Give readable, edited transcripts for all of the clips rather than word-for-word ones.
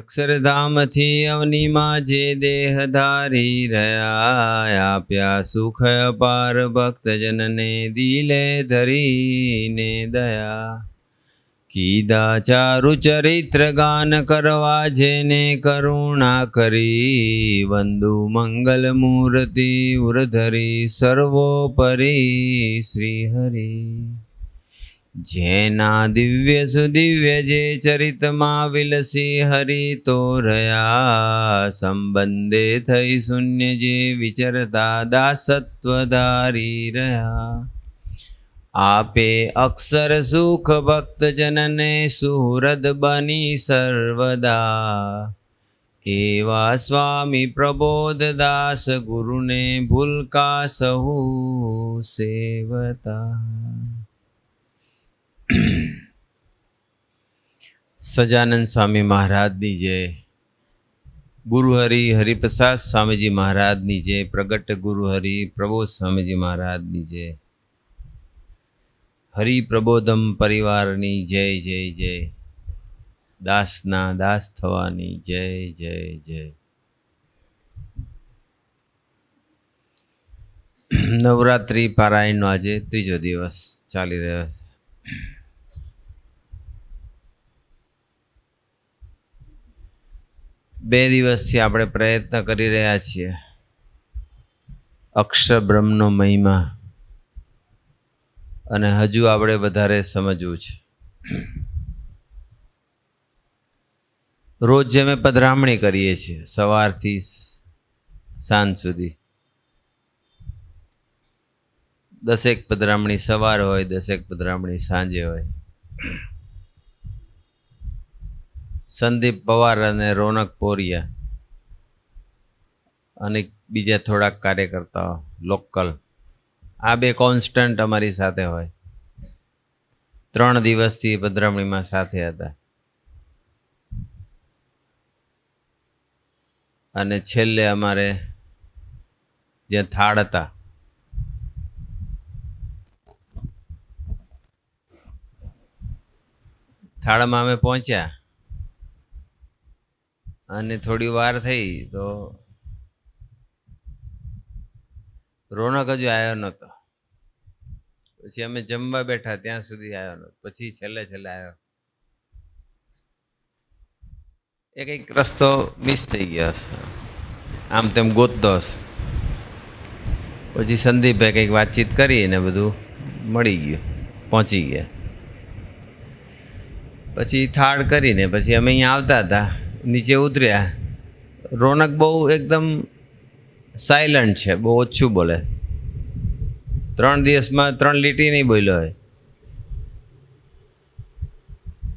અક્ષરધામથી અવનીમાં જે દેહ ધારી રહ્યા, આપ્યા સુખ અપાર ભક્તજનને દિલે ધરીને દયા. કીધા ચારુ ચરિત્ર ગાન કરવા જેને કરુણા કરી, વંદુ મંગલ મૂર્તિ ઉરધરી સર્વોપરી શ્રી હરિ. જેના દિવ્ય સુદિવ્ય જે ચરિતમાં વિલસી હરિ તો રહ્યા, સંબંધે થઈ શૂન્ય જે વિચરતા દાસત્વ ધારી રહ્યા. આપે અક્ષર સુખ ભક્તજનને સુહૃદ બની સર્વદા, એવા સ્વામી પ્રબોધદાસ ગુરુને ભૂલકા સહુ સેવતા. સજાનંદ સ્વામી મહારાજની જય. ગુરુહરિ હરિપ્રસાદ સ્વામીજી મહારાજની જય. પ્રગટ ગુરુહરિ પ્રબોધ સ્વામીજી મહારાજની જય. હરિપ્રબોધમ પરિવારની જય જય જય. દાસના દાસ થવાની જય જય જય. નવરાત્રિ પારાયણનો આજે ત્રીજો દિવસ ચાલી રહ્યો. 2 દિવસથી આપણે પ્રયત્ન કરી રહ્યા છીએ અક્ષર બ્રહ્મનો મહિમા, અને હજુ આપણે વધારે સમજવું છે. રોજ જે અમે પધરામણી કરીએ છીએ સવારથી સાંજ સુધી, 10 પધરામણી સવાર હોય, 10 પધરામણી સાંજે હોય. સંદીપ પવાર અને રોનક પોરિયા અને બીજા થોડાક કાર્યકર્તાઓ લોકલ, આ 2 કોન્સ્ટન્ટ અમારી સાથે હોય. 3 દિવસથી પધરામણીમાં સાથે હતા. અને છેલ્લે અમારે જ્યાં થાળ હતા, થાળમાં અમે પહોંચ્યા અને થોડી વાર થઈ તો રોનક હજુ આવ્યો નહોતો. પછી અમે જમવા બેઠા ત્યાં સુધી આવ્યો નહોતો. પછી છેલ્લે આવ્યો. એ કંઈક રસ્તો મિસ થઈ ગયો હશે, આમ તેમ ગોતતો હશે. પછી સંદીપભાઈ કંઈક વાતચીત કરી ને બધું મળી ગયું, પહોંચી ગયા. પછી થાળ કરીને પછી અમે અહીંયા આવતા હતા, નીચે ઉતર્યા. રોનક બહુ એકદમ સાયલન્ટ છે, બહુ ઓછું બોલે. 3 દિવસમાં 3 લીટી નહીં બોલ્યો હોય.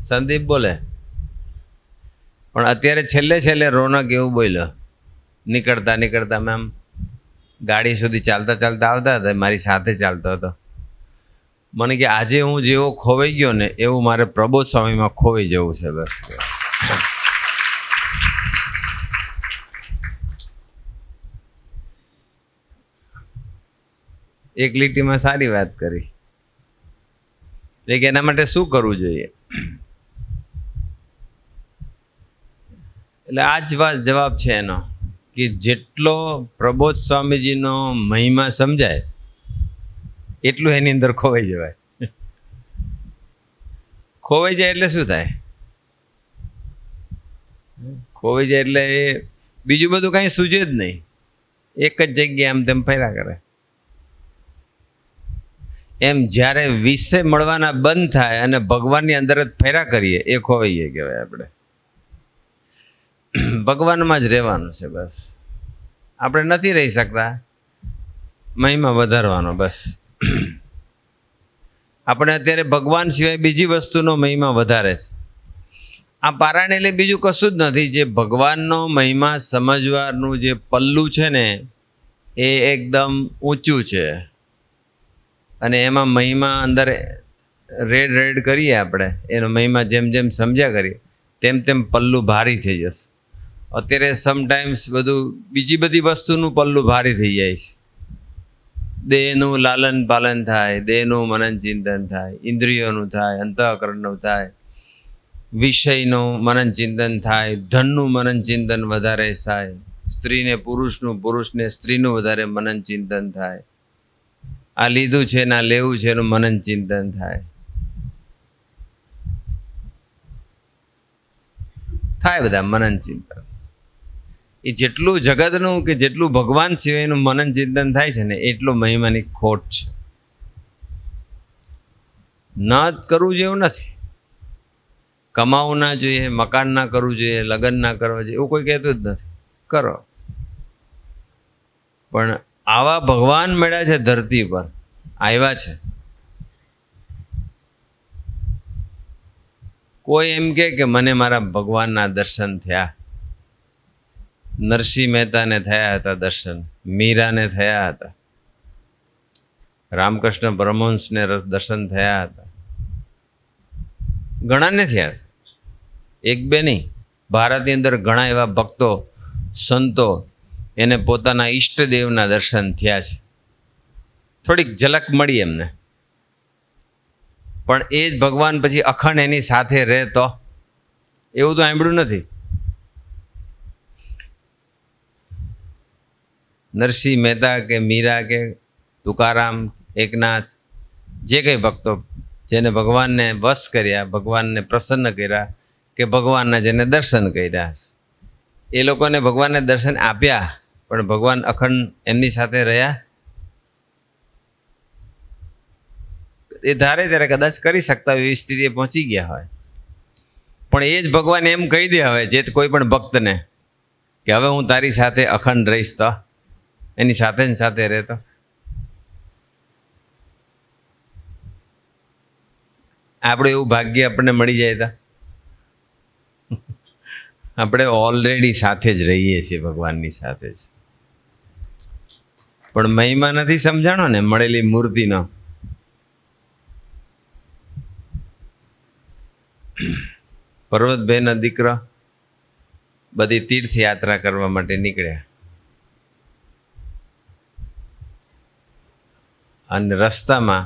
સંદીપ બોલે, પણ અત્યારે છેલ્લે રોનક એવું બોલ્યો. નીકળતા મેમ ગાડી સુધી ચાલતા આવતા હતા, મારી સાથે ચાલતો હતો. મને કે આજે હું જેવો ખોવાઈ ગયો ને એવું મારે પ્રબોધ સ્વામીમાં ખોવાઈ જવું છે. બસ એક લીટીમાં સારી વાત કરી. એટલે એના માટે શું કરવું જોઈએ? એટલે આ જ વાત જવાબ છે એનો, કે જેટલો પ્રબોધ સ્વામીજીનો મહિમા સમજાય એટલું એની અંદર ખોવાઈ જવાય. ખોવાઈ જાય એટલે શું થાય? ખોવાઈ જાય એટલે એ બીજું બધું કાંઈ સૂજે જ નહીં. એક જ જગ્યાએ આમ તેમ ફર્યા કરે. એમ જ્યારે વિષય મળવાના બંધ થાય અને ભગવાનની અંદર જ ફર્યા કરીએ, એ ખોવાઈ જાય કહેવાય. આપણે ભગવાનમાં જ રહેવાનું છે બસ. આપણે નથી રહી શકતા, મહિમા વધારવાનો બસ. આપણે અત્યારે ભગવાન સિવાય બીજી વસ્તુનો મહિમા વધારે છે. આ પારાયણ એટલે બીજું કશું જ નથી. જે ભગવાનનો મહિમા સમજવાનું જે પલ્લું છે ને, એ એકદમ ઊંચું છે. અને એમાં મહિમા અંદર રેડ કરીએ આપણે, એનો મહિમા જેમ સમજ્યા કરીએ તેમ પલ્લું ભારી થઈ જશે. અત્યારે સમટાઈમ્સ બધું બીજી બધી વસ્તુનું પલ્લું ભારી થઈ જાય છે. દેહનું લાલન પાલન થાય, દેહનું મનન ચિંતન થાય, ઇન્દ્રિયોનું થાય, અંતઃકરણનું થાય, વિષયનું મનન ચિંતન થાય, ધનનું મનન ચિંતન વધારે થાય, સ્ત્રીને પુરુષનું, પુરુષને સ્ત્રીનું વધારે મનન ચિંતન થાય, આ લીધું છે ના લેવું છે એનું મનન ચિંતન થાય. બધા મનન ચિંતન. એ જેટલું જગતનું કે જેટલું ભગવાન સિવાયનું મનન ચિંતન થાય છે ને એટલું મહિમાની ખોટ છે. ન કરવું જેવું નથી. કમાવું ના જોઈએ, મકાન ના કરવું જોઈએ, લગ્ન ના કરવા જોઈએ એવું કોઈ કહેતું જ નથી. કરો. પણ આવા ભગવાન મળ્યા છે ધરતી પર, આવ્યા છે. કોઈ એમ કે મને મારા ભગવાનના દર્શન થયા. નરસિંહ મહેતાને થયા હતા દર્શન, મીરાને થયા હતા, રામકૃષ્ણ પરમહંસને દર્શન થયા હતા, ઘણાને થયા છે. એક બે નહીં, ભારતની અંદર ઘણા એવા ભક્તો સંતો એને પોતાના ઈષ્ટદેવના દર્શન થયા છે. થોડીક ઝલક મળી એમને. પણ એ જ ભગવાન પછી અખંડ એની સાથે રહે તો એવું તો સાંભળ્યું નથી. નરસિંહ મહેતા કે મીરા કે તુકારામ, એકનાથ, જે કંઈ ભક્તો જેને ભગવાનને વશ કર્યા, ભગવાનને પ્રસન્ન કર્યા, કે ભગવાનના જેને દર્શન કર્યા, એ લોકોને ભગવાનને દર્શન આપ્યા, પણ ભગવાન અખંડ એમની સાથે રહ્યા. એ ધારે ત્યારે કદાચ કરી શકતા હોય, એવી સ્થિતિએ પહોંચી ગયા હોય. પણ એ જ ભગવાન એમ કહી દે હવે જે કોઈ પણ ભક્તને કે હવે હું તારી સાથે અખંડ રહીશ, તો એની સાથે ને સાથે રહેતો. આપણે એવું ભાગ્ય આપણને મળી જાય તો આપણે ઓલરેડી સાથે જ રહીએ છીએ, ભગવાનની સાથે જ. પણ મહિમા નથી સમજાણો ને મળેલી મૂર્તિનો. પર્વતભાઈનો દીકરો બધી તીર્થયાત્રા કરવા માટે નીકળ્યા, અને રસ્તામાં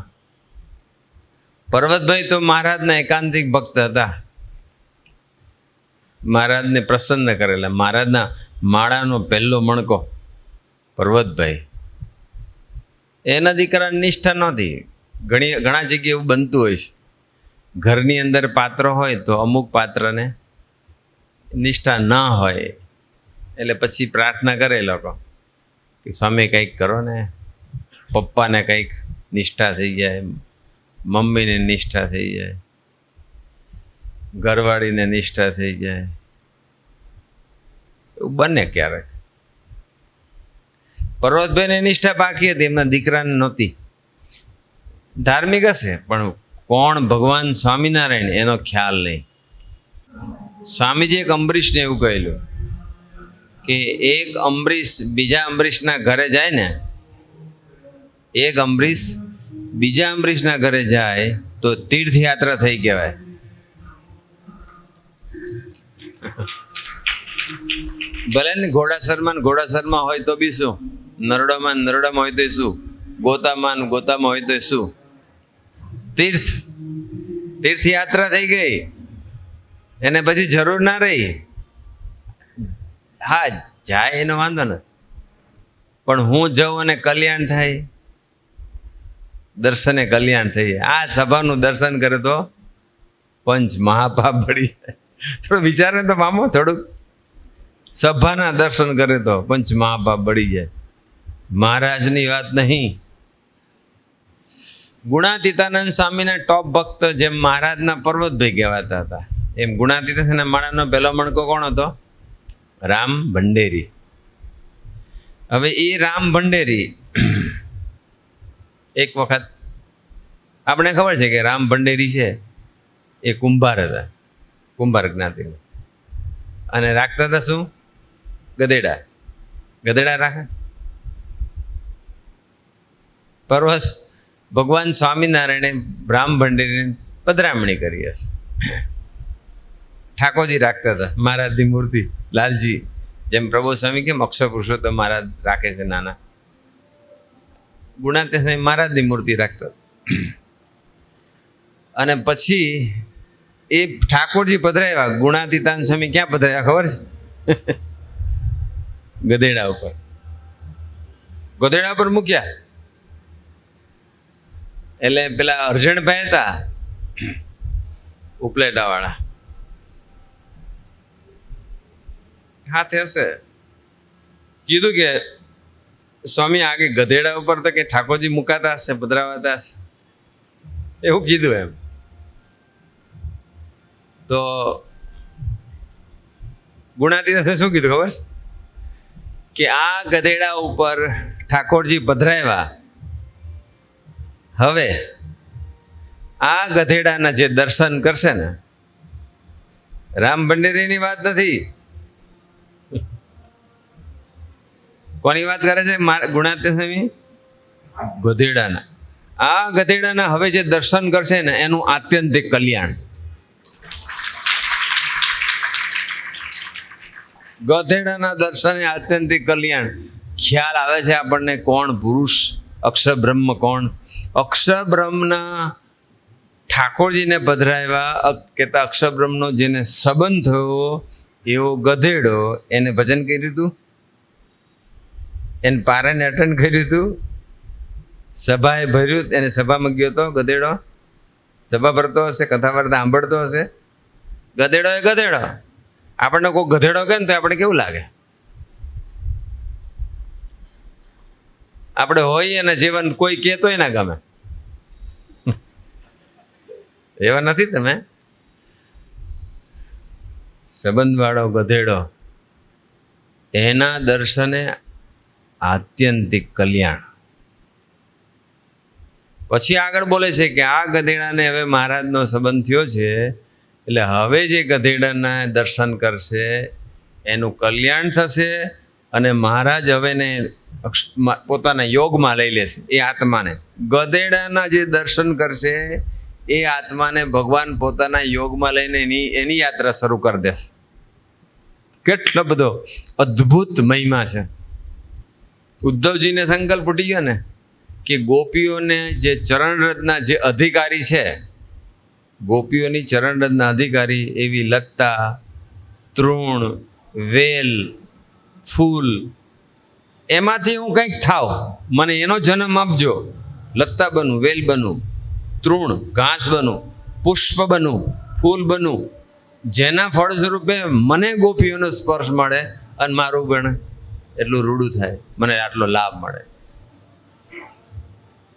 પર્વતભાઈ તો મહારાજના એકાંતિક ભક્ત હતા, મહારાજને પ્રસન્ન કરેલા. મહારાજના માળાનો પહેલો મણકો પર્વતભાઈ. એના દીકરાની નિષ્ઠા નહોતી. ઘણા જગ્યાએ એવું બનતું હોય છે, ઘરની અંદર પાત્ર હોય તો અમુક પાત્રને નિષ્ઠા ન હોય, એટલે પછી પ્રાર્થના કરે લોકો કે સ્વામી કંઈક કરો ને. પપ્પાને કંઈક નિષ્ઠા થઈ જાય, મમ્મીને નિષ્ઠા થઈ જાય, ઘરવાળીને નિષ્ઠા થઈ જાય, એવું બને ક્યારેક. પર્વતભાઈને નિષ્ઠા બાકી હતી, એમના દીકરાને નહોતી. ધાર્મિક હશે પણ કોણ ભગવાન સ્વામિનારાયણ એનો ખ્યાલ નહીં. સ્વામીજી એક અંબરીશને એવું કહેલું કે એક અંબરીશ બીજા અંબરીશના ઘરે જાય ને, એક અંબરીશ બીજા અંબરીશના ઘરે જાય તો તીર્થયાત્રા થઈ કહેવાય. ભલે ને ઘોડાસરમાં હોય તો બી શું, નરોડામાં હોય તો શું, ગોતામાં હોય તો શું, તીર્થયાત્રા થઈ ગઈ. એને પછી જરૂર ના રહી. હા જાય એનો વાંધો નથી, પણ હું જાઉં અને કલ્યાણ થાય, દર્શને કલ્યાણ થઈ જાય. આ સભાનું દર્શન કરે તો પંચ મહાપાપ બળી જાય. થોડું વિચારે તો મામો, થોડુંક સભાના દર્શન કરે તો પંચ મહાપાપ બળી જાય. મહારાજની વાત નહીં. ગુણાતીતાનંદ સ્વામીના ટોપ ભક્ત જેમ મહારાજના પર્વતભાઈ કહેવાતા હતા, એમ ગુણાતીતાનંદ માળાનો પહેલો મણકો કોણ હતો? રામ ભંડેરી. હવે એ રામ ભંડેરી એક વખત આપણે ખબર છે કે રામ ભંડેરી છે એ કુંભાર હતા, કુંભાર જ્ઞાતિના, અને રાખતા હતા શું? ગધેડા રાખે. ભગવાન સ્વામિનારાયણે રામ ભંડેરીને પધરામણી કરી હશે. ઠાકોરજી રાખતા હતા મહારાજની મૂર્તિ, લાલજી, જેમ પ્રભુ સ્વામી કેમ અક્ષર પુરુષોત્તમ મહારાજ રાખે છે નાના, ગુણાતીતાનંદ મહારાજની મૂર્તિ રાખતા. અને પછી એ ઠાકોરજી પધરાવ્યા, ગુણાતીતાન સ્વામી ક્યાં પધરાવ્યા ખબર છે? ગધેડા ઉપર. ગધેડા ઉપર મૂક્યા એટલે પેલા અરજણભાઈ હતા ઉપલેટા વાળા, હાથે હશે, કીધું કે સ્વામી આગે ગધેડા ઉપર તો કે ઠાકોરજી મુકાતા હશે, પધરાવાતા હશે, એવું કીધું એમ. તો ગુણાતીતાએ શું કીધું ખબર કે આ ગધેડા ઉપર ઠાકોરજી પધરાવ્યા, હવે આ ગધેડાના જે દર્શન કરશે ને, રામ ભંડેરીની વાત નથી, કોની વાત કરે છે ગુણાતીત સ્વામી? ગધેડાના. આ ગધેડાના હવે જે દર્શન કરશે ને એનું આત્યંતિક કલ્યાણ. ગધેડાના દર્શને આત્યંતિક કલ્યાણ. ખ્યાલ આવે છે આપણને કોણ પુરુષ, અક્ષર બ્રહ્મ કોણ? અક્ષર બ્રહ્મના ઠાકોરજીને પધરાવ્યા કહેતા અક્ષર બ્રહ્મનો જેને સંબંધ થયો એવો ગધેડો, એને ભજન કર્યું હતું, એને પારાને અટેન્ડ કર્યું હતું, સભાએ ભર્યું, એને સભામાં ગયો હતો ગધેડો, સભા ભરતો હશે, કથા વાર્તા સાંભળતો હશે. ગધેડો એ ગધેડો. આપણને કોઈ ગધેડો કહે ને તો આપણે કેવું લાગે? આપણે હોઈએ અને જીવન કોઈ કહેતોય ના ગમે. એવા નથી તમે? સંબંધવાળો ગધેડો, એના દર્શને આત્યંતિક કલ્યાણ. પછી આગળ બોલે છે કે આ ગધેડાને હવે મહારાજનો સંબંધ થયો છે, એટલે હવે જે ગધેડાના દર્શન કરશે એનું કલ્યાણ થશે, અને મહારાજ હવેને પોતાના યોગમાં લઈ લેશે એ આત્માને. ગધેડાના જે દર્શન કરશે એ આત્માને ભગવાન પોતાના યોગમાં લઈને એની યાત્રા શરૂ કરી દેશે. કેટલો બધો અદ્ભુત મહિમા છે. ઉદ્ધવજીને સંકલ્પ ઉઠી ગયો ને કે ગોપીઓને જે ચરણરથના જે અધિકારી છે, ગોપીઓની ચરણરથના અધિકારી એવી લત્તા, તૃણ, વેલ, ફૂલ, એમાંથી હું કંઈક થાવ, મને એનો જન્મ આપજો. લત્તા બનું, વેલ બનું, તૃણ ઘાસ બનું, પુષ્પ બનું, ફૂલ બનું, જેના ફળ સ્વરૂપે મને ગોપીઓનો સ્પર્શ મળે અને મારું ગણ એટલું રૂડું થાય, મને આટલો લાભ મળે.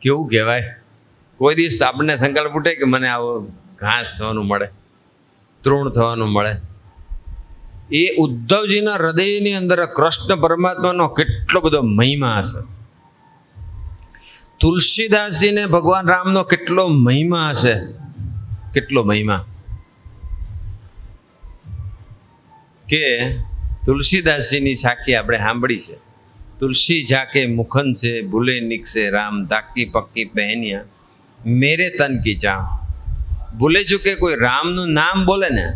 કેવું કહેવાય? કોઈ દિવસ આપણને સંકલ્પ ઉઠે કે મને આવો ઘાસ થવાનું મળે, તૃણ થવાનું મળે? એ ઉદ્ધવજીના હૃદયની અંદર કૃષ્ણ પરમાત્માનો કેટલો બધો મહિમા હશે. તુલસીદાસજીને ભગવાન રામનો કેટલો મહિમા હશે, કેટલો મહિમા. કે તુલસીદાસજીની સાખી આપણે સાંભળી છે. તુલસી જાકે મુખન से ભૂલે નિકસે રામ, તાકી પક્કી પહેનિયા મેરે તન કી ચાહ. ભૂલે ચૂકે કોઈ રામનું નામ બોલે ને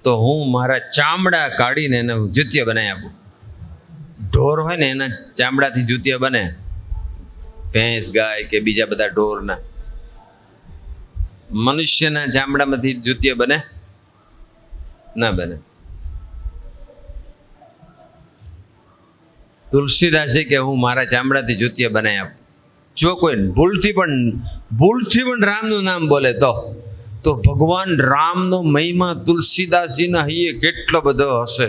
તો હું મારા ચામડા કાઢીને એને જુતિયા બનાવી આપું. ઢોર હોય ને એના ચામડાથી જુતિયા બને, ભેંસ, ગાય કે બીજા બધા ઢોરના. મનુષ્યના ચામડામાંથી જુતિયા બને? ના બને. તુલસીદાસે કે હું મારા ચામડાથી જુતિયા બનાવી આપું. જો કોઈ ભૂલથી પણ રામનું નામ બોલે તો ભગવાન રામનો મહિમા તુલસીદાસજીના હૈયે કેટલો બધો હશે,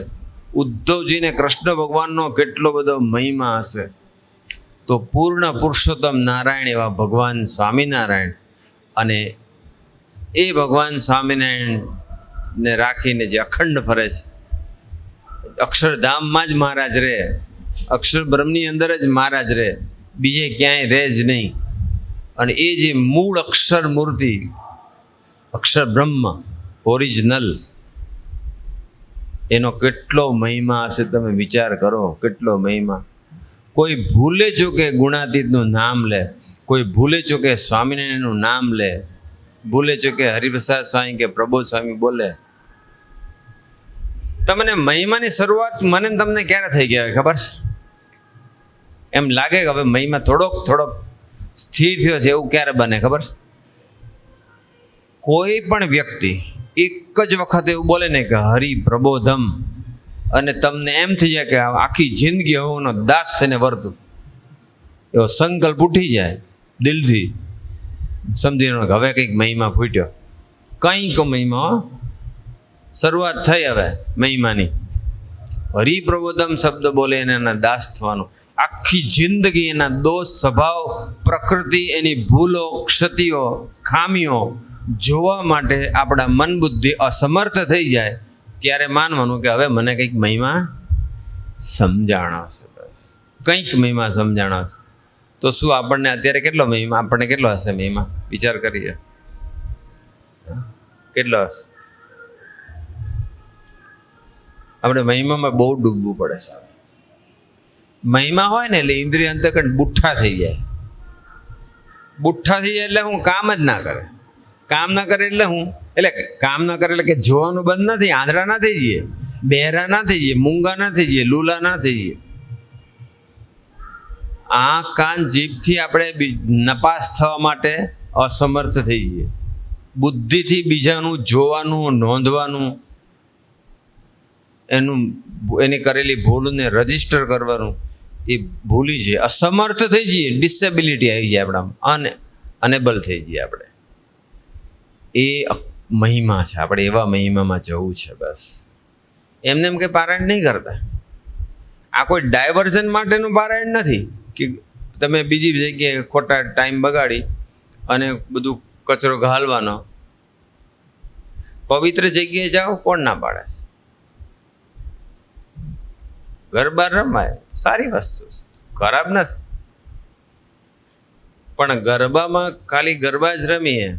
ઉદ્ધવજીને કૃષ્ણ ભગવાનનો કેટલો બધો મહિમા હશે. તો પૂર્ણ પુરુષોત્તમ નારાયણ એવા ભગવાન સ્વામિનારાયણ, અને એ ભગવાન સ્વામિનારાયણને રાખીને જે અખંડ ફરે છે, અક્ષરધામમાં જ મહારાજ રહે, અક્ષર બ્રહ્મની અંદર જ મહારાજ રહે, બીજે ક્યાંય રહે જ નહીં. અને એ જે મૂળ અક્ષર મૂર્તિ, અક્ષર બ્રહ્મ ઓરિજિનલ, એનો કેટલો મહિમા હશે તમે વિચાર કરો, કેટલો મહિમા. કોઈ ભૂલે ચૂકે ગુણાતીતનું નામ લે, કોઈ ભૂલે ચૂકે સ્વામિનારાયણનું નામ લે, ભૂલે ચૂકે હરિપ્રસાદ સ્વામી કે પ્રબોધ સ્વામી બોલે, તમને મહિમાની શરૂઆત મને તમને ક્યારે થઈ ગયા હોય ખબર છે? એમ લાગે કે હવે મહિમા થોડોક સ્થિર થયો છે, એવું ક્યારે બને ખબર છે? કોઈ પણ વ્યક્તિ એક જ વખત એવું બોલે ને કે હરિ પ્રબોધમ, અને તમને એમ થઈ જાય કે આખી જિંદગી હવનો દાસ થઈને વર્તું, એવો સંકલ્પ ઉઠી જાય દિલથી, સમજી લો કે હવે કંઈક મહિમા ફૂટ્યો, કંઈક મહિમા શરૂઆત થઈ હવે મહિમાની. હરિપ્રબોધમ શબ્દ બોલે એને એના દાસ થવાનું. આખી જિંદગી એના દોષ, સ્વભાવ, પ્રકૃતિ, એની ભૂલો, ક્ષતિઓ, ખામીઓ જોવા માટે આપણા મન બુદ્ધિ અસમર્થ થઈ જાય, ત્યારે માનવાનું કે હવે મને કંઈક મહિમા સમજાણો છે, બસ કંઈક મહિમા સમજાણો છે. તો શું આપણને અત્યારે કેટલો મહિમા, આપણને કેટલો હશે મહિમા? વિચાર કરીએ, કેટલો હશે? આપણે મહિમામાં બહુ ડૂબવું પડે છે. મહિમા હોય ને એટલે ઇન્દ્રિય અંતકરણ બુઠ્ઠા થઈ જાય. બુઠ્ઠા થઈ જાય એટલે હું કામ જ ના કરે. કામ ના કરે એટલે હું, એટલે કામ ના કરે એટલે કે જોવાનું બંધ ના થઈ, આંધળા ના થઈ જઈએ, બહેરા ના થઈ જઈએ, મૂંગા ના થઈ જઈએ, લૂલા ના થઈ જઈએ. આંખ, કાન, જીભથી આપણે નપાસ થવા માટે અસમર્થ થઈ જઈએ. બુદ્ધિથી બીજાનું જોવાનું, નોંધવાનું, એની કરેલી ભૂલને રજીસ્ટર કરવાનું એ ભૂલી જઈએ, અસમર્થ થઈ જઈએ, ડિસેબિલિટી આવી જાય આપણામાં, અનેબલ થઈ જઈએ આપણે. એ મહિમા છે, આપણે એવા મહિમામાં જવું છે. બસ એમને એમ કંઈ પારાયણ નહીં કરતા. આ કોઈ ડાયવર્ઝન માટેનું પારાયણ નથી કે તમે બીજી જગ્યાએ ખોટા ટાઈમ બગાડી અને બધું કચરો ઘાલવાનો. પવિત્ર જગ્યાએ જાઓ, કોણ ના પાડે છે? ગરબા રમાય, સારી વસ્તુ છે, ખરાબ નથી. પણ ગરબામાં ખાલી ગરબા જ રમીએ,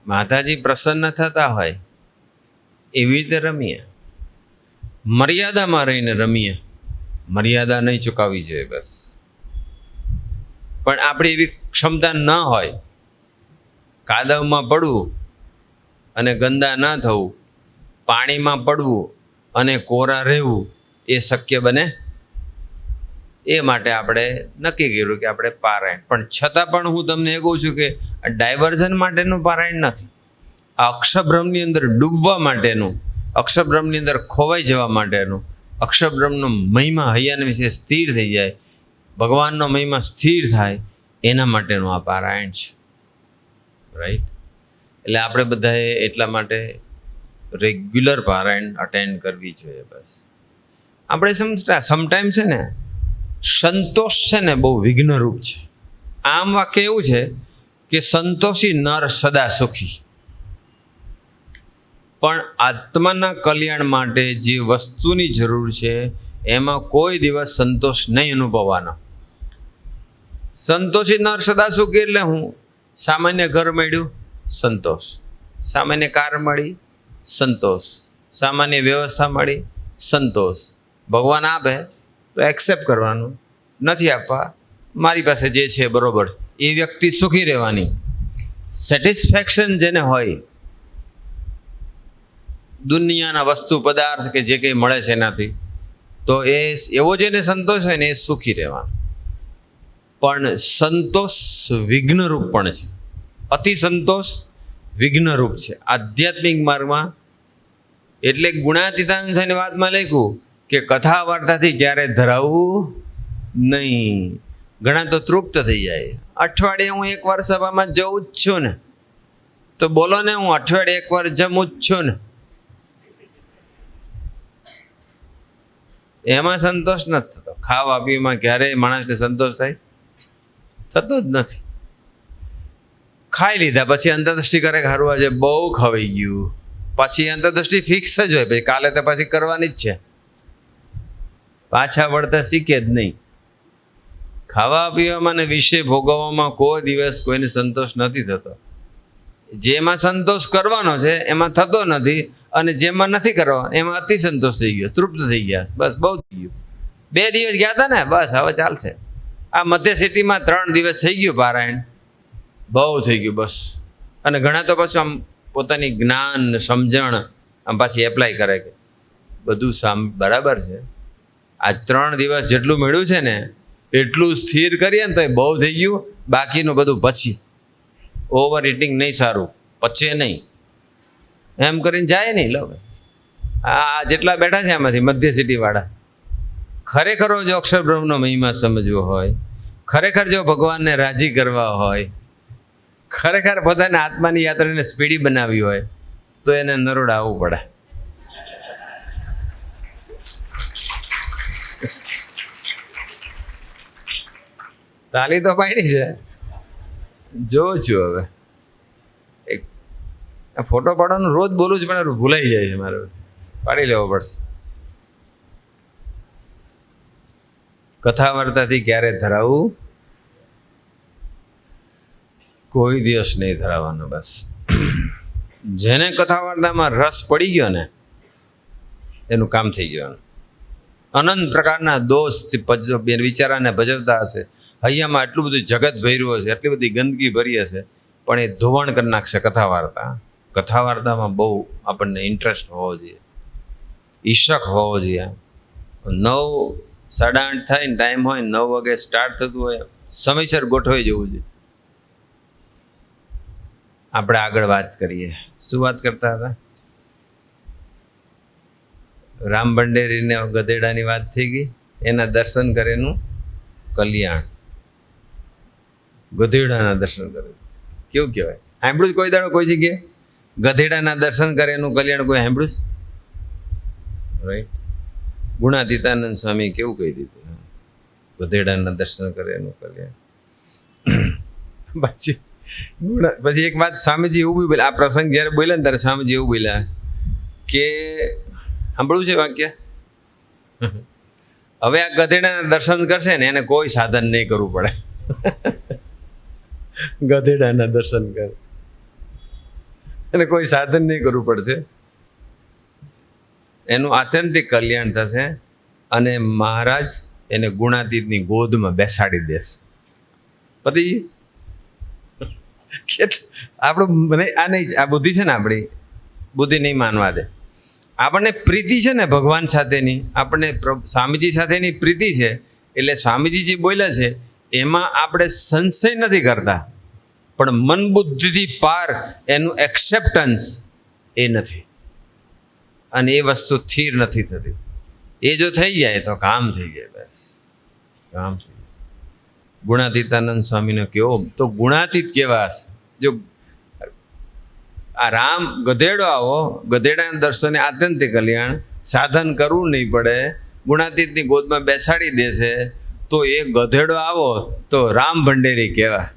માતાજી પ્રસન્ન થતા હોય એવી રીતે રમીએ, મર્યાદામાં રહીને રમીએ. મર્યાદા નહીં ચૂકવવી જોઈએ બસ. પણ આપણી એવી ક્ષમતા ન હોય, કાદવમાં પડવું અને ગંદા ન થવું, પાણીમાં પડવું અને કોરા રહેવું, એ શક્ય બને? એ માટે આપણે નક્કી કર્યું કે આપણે પારાયણ. પણ છતાં પણ હું તમને એ કહું છું કે આ ડાયવર્ઝન માટેનું પારાયણ નથી. આ અક્ષરબ્રહ્મની અંદર ડૂબવા માટેનું, અક્ષરબ્રહ્મની અંદર ખોવાઈ જવા માટેનું, અક્ષરબ્રહ્મનો મહિમા હૈયાને વિશે સ્થિર થઈ જાય, ભગવાનનો મહિમા સ્થિર થાય, એના માટેનું આ પારાયણ છે. રાઈટ? એટલે આપણે બધાએ એટલા માટે રેગ્યુલર પારાયણ અટેન્ડ કરવી જોઈએ. બસ આપણે સમટાઈમ છે ને સંતોષ છે ને બહુ વિઘ્નરૂપ છે. આમ વાક્ય એવું છે કે સંતોષી નર સદા સુખી. પણ આત્માના કલ્યાણ માટે જે વસ્તુની જરૂર છે એમાં કોઈ દિવસ સંતોષ નહીં અનુભવવાનો. સંતોષી નર સદા સુખી એટલે હું સામાન્ય ઘર મળ્યું, સંતોષ. સામાન્ય કાર મળી, સંતોષ. સામાન્ય વ્યવસ્થા મળી, સંતોષ. ભગવાન આપે તો એક્સેપ્ટ કરવાનું, નથી આપવા મારી પાસે જે છે બરોબર, એ વ્યક્તિ સુખી રહેવાની. સેટિસ્ફેક્શન જેને હોય દુનિયાના વસ્તુ પદાર્થ કે જે કંઈ મળે છે એનાથી, તો એ એવો જેને સંતોષ હોય ને એ સુખી રહેવાનો. પણ સંતોષ વિઘ્નરૂપ પણ છે. અતિ સંતોષ વિઘ્નરૂપ છે આધ્યાત્મિક માર્ગમાં. એટલે ગુણાતીતાંશની વાતમાં લખ્યું કે કથા વાર્તાથી ક્યારે ધરાવવું નહીં. ઘણા તો તૃપ્ત થઈ જાય. અઠવાડિયે હું એકવાર સભામાં જઉં જ છું ને, તો બોલો ને હું અઠવાડિયે એકવાર જમું જ છું ને, એમાં સંતોષ નથી થતો. ખાવા પીવામાં ક્યારેય માણસને સંતોષ થાય? થતો જ નથી. ખાઈ લીધા પછી અંતરદૃષ્ટિ કરે કે હારું આજે બહુ ખવાઈ ગયું, પછી અંતરદૃષ્ટિ ફિક્સ જ હોય, પછી કાલે તો પછી કરવાની જ છે. પાછા વળતા શીખે જ નહીં. ખાવા પીવામાં ને વિષય ભોગવવામાં કોઈ દિવસ કોઈને સંતોષ નથી થતો. જેમાં સંતોષ કરવાનો છે એમાં થતો નથી, અને જેમાં નથી કરવાનો એમાં અતિ સંતોષ થઈ ગયો, તૃપ્ત થઈ ગયા, બસ બહુ થઈ ગયું. 2 દિવસ ગયા હતા ને, બસ હવે ચાલશે. આ મધ્ય સિટીમાં 3 દિવસ થઈ ગયું પારાયણ, બહુ થઈ ગયું બસ. અને ઘણા તો પાછું આમ પોતાની જ્ઞાન સમજણ આમ પાછી એપ્લાય કરે કે બધું બરાબર છે. આ 3 દિવસ જેટલું મળ્યું છે ને એટલું સ્થિર કરીએ ને તો એ બહુ થઈ ગયું, બાકીનું બધું પછી ઓવર ઇટિંગ નહીં સારું, પચે નહીં, એમ કરીને જાય નહીં. લો આ જેટલા બેઠા છે આમાંથી મધ્ય સિટીવાળા, ખરેખર જો અક્ષર બ્રહ્મનો મહિમા સમજવો હોય, ખરેખર જો ભગવાનને રાજી કરવા હોય, ખરેખર પોતાના આત્માની યાત્રાને સ્પીડી બનાવવી હોય તો એને નરોડા આવવું પડે. તાલી તો પાડી છે, જોઉં છું. હવે એક ફોટો પાડવાનું રોજ બોલું છું પણ ભૂલાઈ જાય છે, મારે પાડી લેવો પડશે. કથા વાર્તાથી ક્યારે ધરાવવું? કોઈ દિવસ નહીં ધરાવવાનો. બસ જેને કથા વાર્તામાં રસ પડી ગયો ને એનું કામ થઈ ગયું. અનંત પ્રકારના દોષ વિચારાને ભજવતા હશે, હૈયામાં એટલું બધું જગત ભર્યું હશે, એટલી બધી ગંદકી ભરી હશે, પણ એ ધોવાણ કરી નાખશે કથા વાર્તા. કથા વાર્તામાં બહુ આપણને ઇન્ટરેસ્ટ હોવો જોઈએ, ઈશક હોવો જોઈએ. 9, 8:30 થાય ને ટાઈમ હોય, 9 વાગે સ્ટાર્ટ થતું હોય, સમયસર ગોઠવાઈ જવું જોઈએ. આપણે આગળ વાત કરીએ. શું વાત કરતા હતા? રામ ભંડેરીને ગધેડાની વાત થઈ ગઈ. એના દર્શન કરેનું કલ્યાણ. ગધેડાના દર્શન કરે કેવું કહેવાય? સાંભળ્યું જ કોઈ દાડો કોઈ જગ્યાએ? ગધેડાના દર્શન કરે એનું કલ્યાણ કોઈ સાંભળ્યું જ? રાઈટ. ગુણાતીતાનંદ સ્વામી કેવું કહી દીધું, ગધેડાના દર્શન કરે એનું કલ્યાણ. પછી એક વાત સ્વામીજી એવું બી બોલ્યા, આ પ્રસંગ જ્યારે બોલ્યા ને ત્યારે સ્વામીજી એવું બોલ્યા કે સાંભળવું છે વાક્ય? હવે આ ગધેડાના દર્શન કરશે ને એને કોઈ સાધન નહીં કરવું પડે. ગધેડાના દર્શન કરે એને કોઈ સાધન નહીં કરવું પડશે, એનું આત્યંતિક કલ્યાણ થશે અને મહારાજ એને ગુણાતીતની ગોદમાં બેસાડી દેશે. પછી આપણું આ નહીં, આ બુદ્ધિ છે ને, આપણી બુદ્ધિ નહીં માનવા દે. આપણને પ્રીતિ છે ને ભગવાન સાથેની, આપણને સ્વામીજી સાથેની પ્રીતિ છે, એટલે સ્વામીજી જે બોલ્યા છે એમાં આપણે સંશય નથી કરતા, પણ મન બુદ્ધિથી પાર એનું એક્સેપ્ટન્સ એ નથી, અને એ વસ્તુ સ્થિર નથી થતી. એ જો થઈ જાય તો કામ થઈ જાય. બસ કામ થઈ જાય. ગુણાતીતાનંદ સ્વામીનો કેવો તો ગુણાતીત કેવા હશે? જો આ રામ ગધેડો આવો, ગધેડાના દર્શને આત્યંતિક કલ્યાણ, સાધન કરવું નહીં પડે, ગુણાતીતની ગોદમાં બેસાડી દેશે, તો એ ગધેડો આવો તો રામ ભંડેરી કહેવા.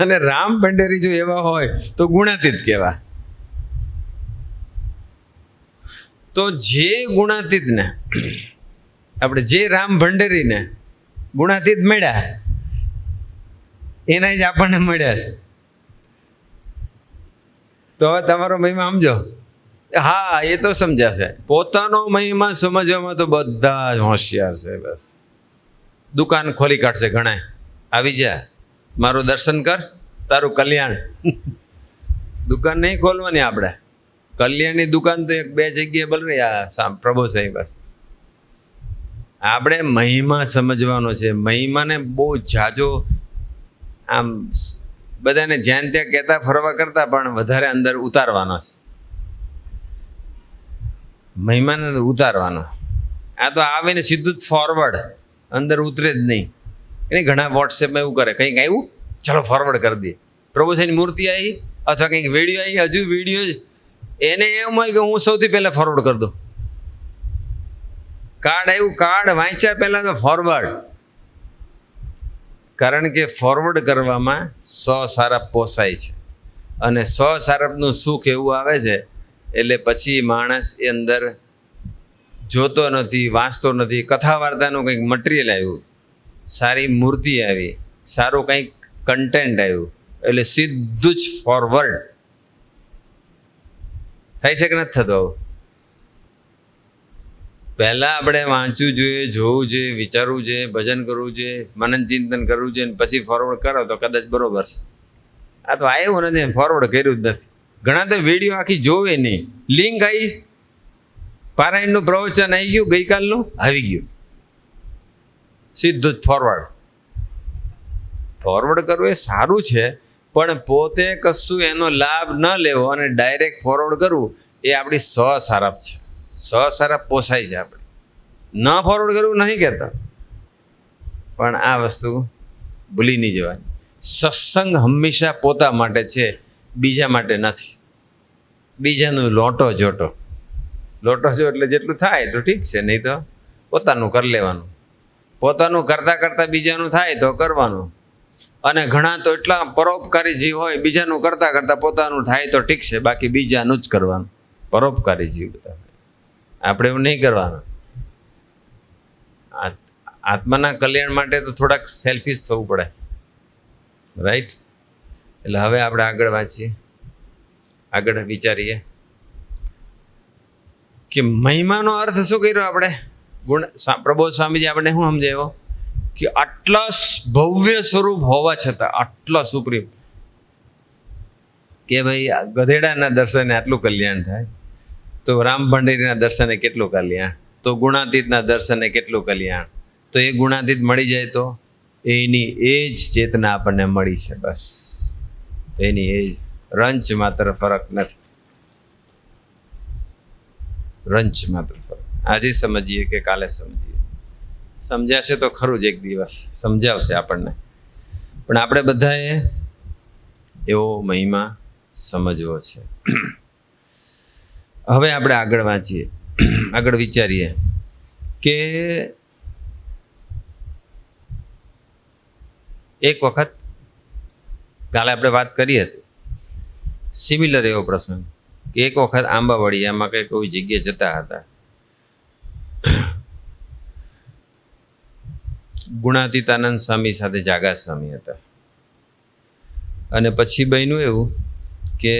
અને રામ ભંડેરી જો એવા હોય તો ગુણાતીત કહેવા. તો જે ગુણાતીતને આપણે, જે રામ ભંડેરીને ગુણાતીત મળ્યા એના જ આપણને મળ્યા છે. તો હવે તમારો મહિમા સમજો. હા, એ તો સમજાશે. પોતાનો મહિમા સમજવામાં તો બધા જ હોશિયાર છે. બસ દુકાન ખોલી કાઢશે ઘણા, આવી જા મારું દર્શન કર, તારું કલ્યાણ. દુકાન નહીં ખોલવાની આપણે, કલ્યાણની દુકાન તો 1-2 જગ્યાએ બોલ રહી આ પ્રભુ સાહેબ. બસ આપણે મહિમા સમજવાનો છે. મહિમાને બહુ જાજો આમ બધાને જ્યાં ત્યાં કહેતા ફરવા કરતા પણ વધારે અંદર ઉતારવાનો છે. મહિમાને ઉતારવાનો. આ તો આવે ને સીધું જ ફોરવર્ડ, અંદર ઉતરે જ નહીં. એને ઘણા વોટ્સએપમાં એવું કરે, કંઈક આવ્યું ચલો ફોરવર્ડ કરી દઈએ. પ્રભુ સાહેબની મૂર્તિ આવી અથવા કંઈક વિડીયો આવી, હજુ વિડીયો એને એમ હોય કે હું સૌથી પહેલાં ફોરવર્ડ કરી દઉં. કાર્ડ આવ્યું, કાર્ડ વાંચ્યા પહેલાં તો ફોરવર્ડ. કારણ કે ફોરવર્ડ કરવામાં 100 સારપ પોસાય છે, અને 100 સારપનું સુખ એવું આવે છે એટલે પછી માણસ એ અંદર જોતો નથી, વાંચતો નથી. કથા વાર્તાનું કંઈક મટીરિયલ આવ્યું, સારી મૂર્તિ આવી, સારું કંઈક કન્ટેન્ટ આવ્યું, એટલે સીધું જ ફોરવર્ડ થાય છે કે નથી થતો? પહેલાં આપણે વાંચવું જોઈએ, જોવું જોઈએ, વિચારવું જોઈએ, ભજન કરવું જોઈએ, મનન ચિંતન કરવું જોઈએ, પછી ફોરવર્ડ કરો તો કદાચ બરોબર છે. આ તો આવ્યું નથી, ફોરવર્ડ કર્યું જ નથી. ઘણા તો વિડીયો આખી જોવે નહીં, લિંક આવી, પારાયણનું પ્રવચન આવી ગયું, ગઈકાલનું આવી ગયું, સીધું જ ફોરવર્ડ. ફોરવર્ડ કરવું એ સારું છે, પણ પોતે કશું એનો લાભ ન લેવો અને ડાયરેક્ટ ફોરવર્ડ કરવું એ આપણી સહસારપ છે. સહસારપ પોસાય છે આપણે. ન ફોરવર્ડ કરવું નહીં કહેતા, પણ આ વસ્તુ ભૂલી નહીં જવાની. સત્સંગ હંમેશા પોતા માટે છે, બીજા માટે નથી. બીજાનું લોટો જોટો એટલે જેટલું થાય એટલું ઠીક છે, નહીં તો પોતાનું કરી લેવાનું. પોતાનું કરતાં કરતાં બીજાનું થાય તો કરવાનું. અને ઘણા તો એટલા પરોપકારી જીવ હોય, બીજાનું કરતાં કરતાં પોતાનું થાય તો ઠીક છે, બાકી બીજાનું જ કરવાનું. પરોપકારી જીવ બધા આપણે એવું નહીં કરવાનું. આત્માના કલ્યાણ માટે તો થોડાક સેલ્ફિશ થવું પડે, રાઈટ? એટલે હવે આપણે આગળ વાંચીએ, આગળ વિચારીએ કે મહિમાનો અર્થ શું કર્યો આપણે. પ્રબોધ સ્વામીજી આપણે શું સમજાવ્યો કે આટલા ભવ્ય સ્વરૂપ હોવા છતાં આટલા સુપ્રીમ, કે ભાઈ ગધેડાના દર્શને આટલું કલ્યાણ થાય, તો રામ ભંડેરીના દર્શને કેટલું કલ્યાણ, તો ગુણાતીતના દર્શને કેટલું કલ્યાણ. તો એ ગુણાતીત મળી જાય તો એની એ જ ચેતના આપણને મળી છે, બસ. એની એ રંચ માત્ર ફરક નથી, રંચ માત્ર ફરક. આજે સમજીએ કે કાલે સમજીએ, સમજાશે તો ખરું જ, એક દિવસ સમજાવશે આપણને. પણ આપણે બધાએ એવો મહિમા સમજવો છે. હવે આપણે આગળ વાંચીએ, આગળ વિચારીએ કે એક વખત કાલે આપણે વાત કરી હતી, સિમિલર એવો પ્રસંગ કે એક વખત આંબાવડિયામાં કંઈ કોઈ જગ્યાએ જતા હતા. ગુણાતીતાનંદ સ્વામી સાથે જાગા સ્વામી હતા. અને પછી બન્યું એવું કે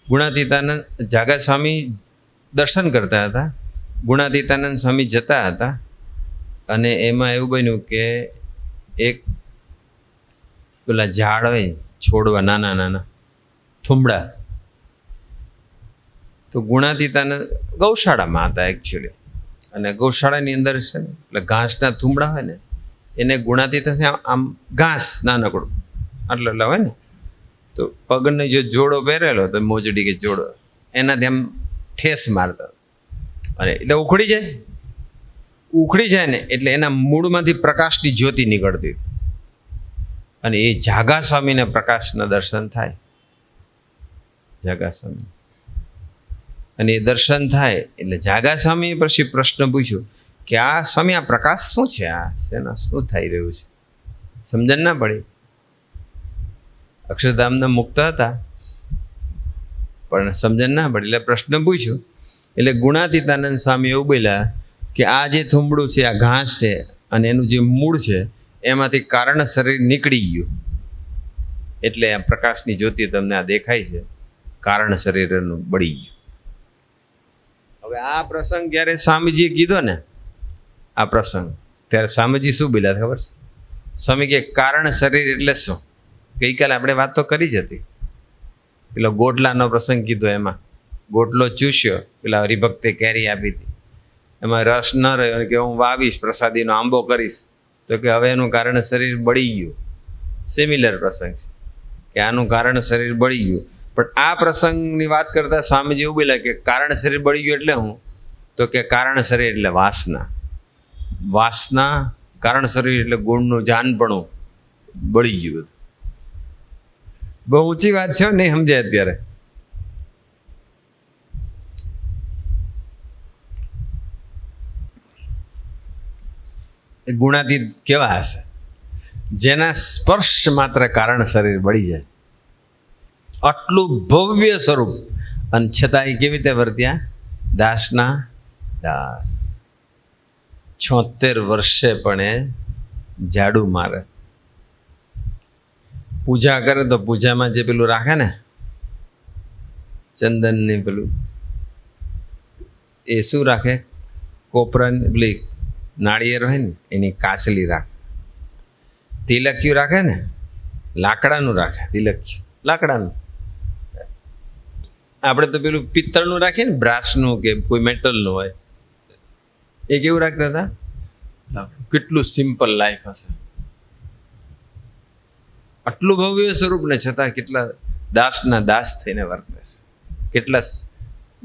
ગુણાતીતાનંદ જાગા સ્વામી દર્શન કરતા હતા, ગુણાતીતાનંદ સ્વામી જતા હતા. અને એમાં એવું બન્યું કે એક પેલા ઝાડ હોય, છોડવા નાના નાના થુંબડા, તો ગુણાતીતાનંદ ગૌશાળામાં હતા એકચ્યુઅલી. અને ગૌશાળાની અંદર છે ને એટલે ઘાસના થુંબડા હોય ને, એને ગુણાતીતા આમ ઘાસ નાનકડું આટલા હોય ને, તો પગને જો જોડો પહેરેલો તો મોજડી કે જોડો, એનાથી આમ ઠેસ મારતા, અને એટલે ઉખડી જાય ને એટલે એના મૂળમાંથી પ્રકાશની જ્યોતિ નીકળતી. અને એ જાગા સ્વામીને પ્રકાશના દર્શન થાય, જાગા સ્વામી. અને એ દર્શન થાય એટલે જાગા સ્વામીએ પછી પ્રશ્ન પૂછ્યો કે આ સ્વામી, આ પ્રકાશ શું છે, આ શેના શું થઈ રહ્યું છે? સમજણ ના પડી. અક્ષરધામના મુક્ત હતા પણ સમજણ ના પડી, એટલે પ્રશ્ન પૂછ્યો. એટલે ગુણાતીતાનંદ સ્વામી એવું બોલ્યા કે આ જે થુંબડું છે, આ ઘાસ છે, અને એનું જે મૂળ છે એમાંથી કારણ શરીર નીકળી ગયું, એટલે આ પ્રકાશની જ્યોતિ તમને આ દેખાય છે, કારણ શરીરનું બળી ગયું. હવે આ પ્રસંગ જ્યારે સ્વામીજીએ કીધો ને, આ પ્રસંગ, ત્યારે સ્વામીજી શું બોલ્યા ખબર છે? સ્વામી કે કારણ શરીર એટલે શું? ગઈકાલે આપણે વાત તો કરી જ હતી. પેલો ગોટલાનો પ્રસંગ કીધો, એમાં ગોટલો ચૂસ્યો, પેલા હરિભક્તે કેરી આપી હતી, એમાં રસ ન રહ્યો કે હું વાવીશ, પ્રસાદીનો આંબો કરીશ, તો કે હવે એનું કારણ શરીર બળી ગયું. સિમિલર પ્રસંગ છે કે આનું કારણ શરીર બળી ગયું. પણ આ પ્રસંગની વાત કરતા સ્વામીજી એવું બોલ્યા કે કારણ શરીર બળી ગયું એટલે હું, તો કે કારણ શરીર એટલે વાસના, વાસના કારણ શરીર એટલે ગુણનું જાનપણું બળી ગયું. બહુ ઊંચી વાત છે, નહીં સમજાય અત્યારે. ગુણાતીત કેવા હશે? જેના સ્પર્શ માત્ર કારણ શરીર બળી જાય. આટલું ભવ્ય સ્વરૂપ, અને છતાં એ કેવી રીતે વર્ત્યા? દાસના દાસ. 76 વર્ષે પણ એ ઝાડુ મારે. પૂજા કરે તો પૂજામાં જે પેલું રાખે ને, ચંદનની પેલું, એ શું રાખે? કોપરાની પેલી નાળિયેર હોય ને એની કાચલી રાખે. તિલક્યું રાખે ને, લાકડાનું રાખે. તિલક્યું લાકડાનું. આપણે તો પેલું પિત્તળનું રાખીએ ને, બ્રાસનું કે કોઈ મેટલનું હોય, એ કેવું રાખતા હતા? કેટલું સિમ્પલ લાઈફ હશે. આટલું ભવ્ય સ્વરૂપ ને છતાં કેટલા દાસના દાસ થઈને વર્તે છે, કેટલા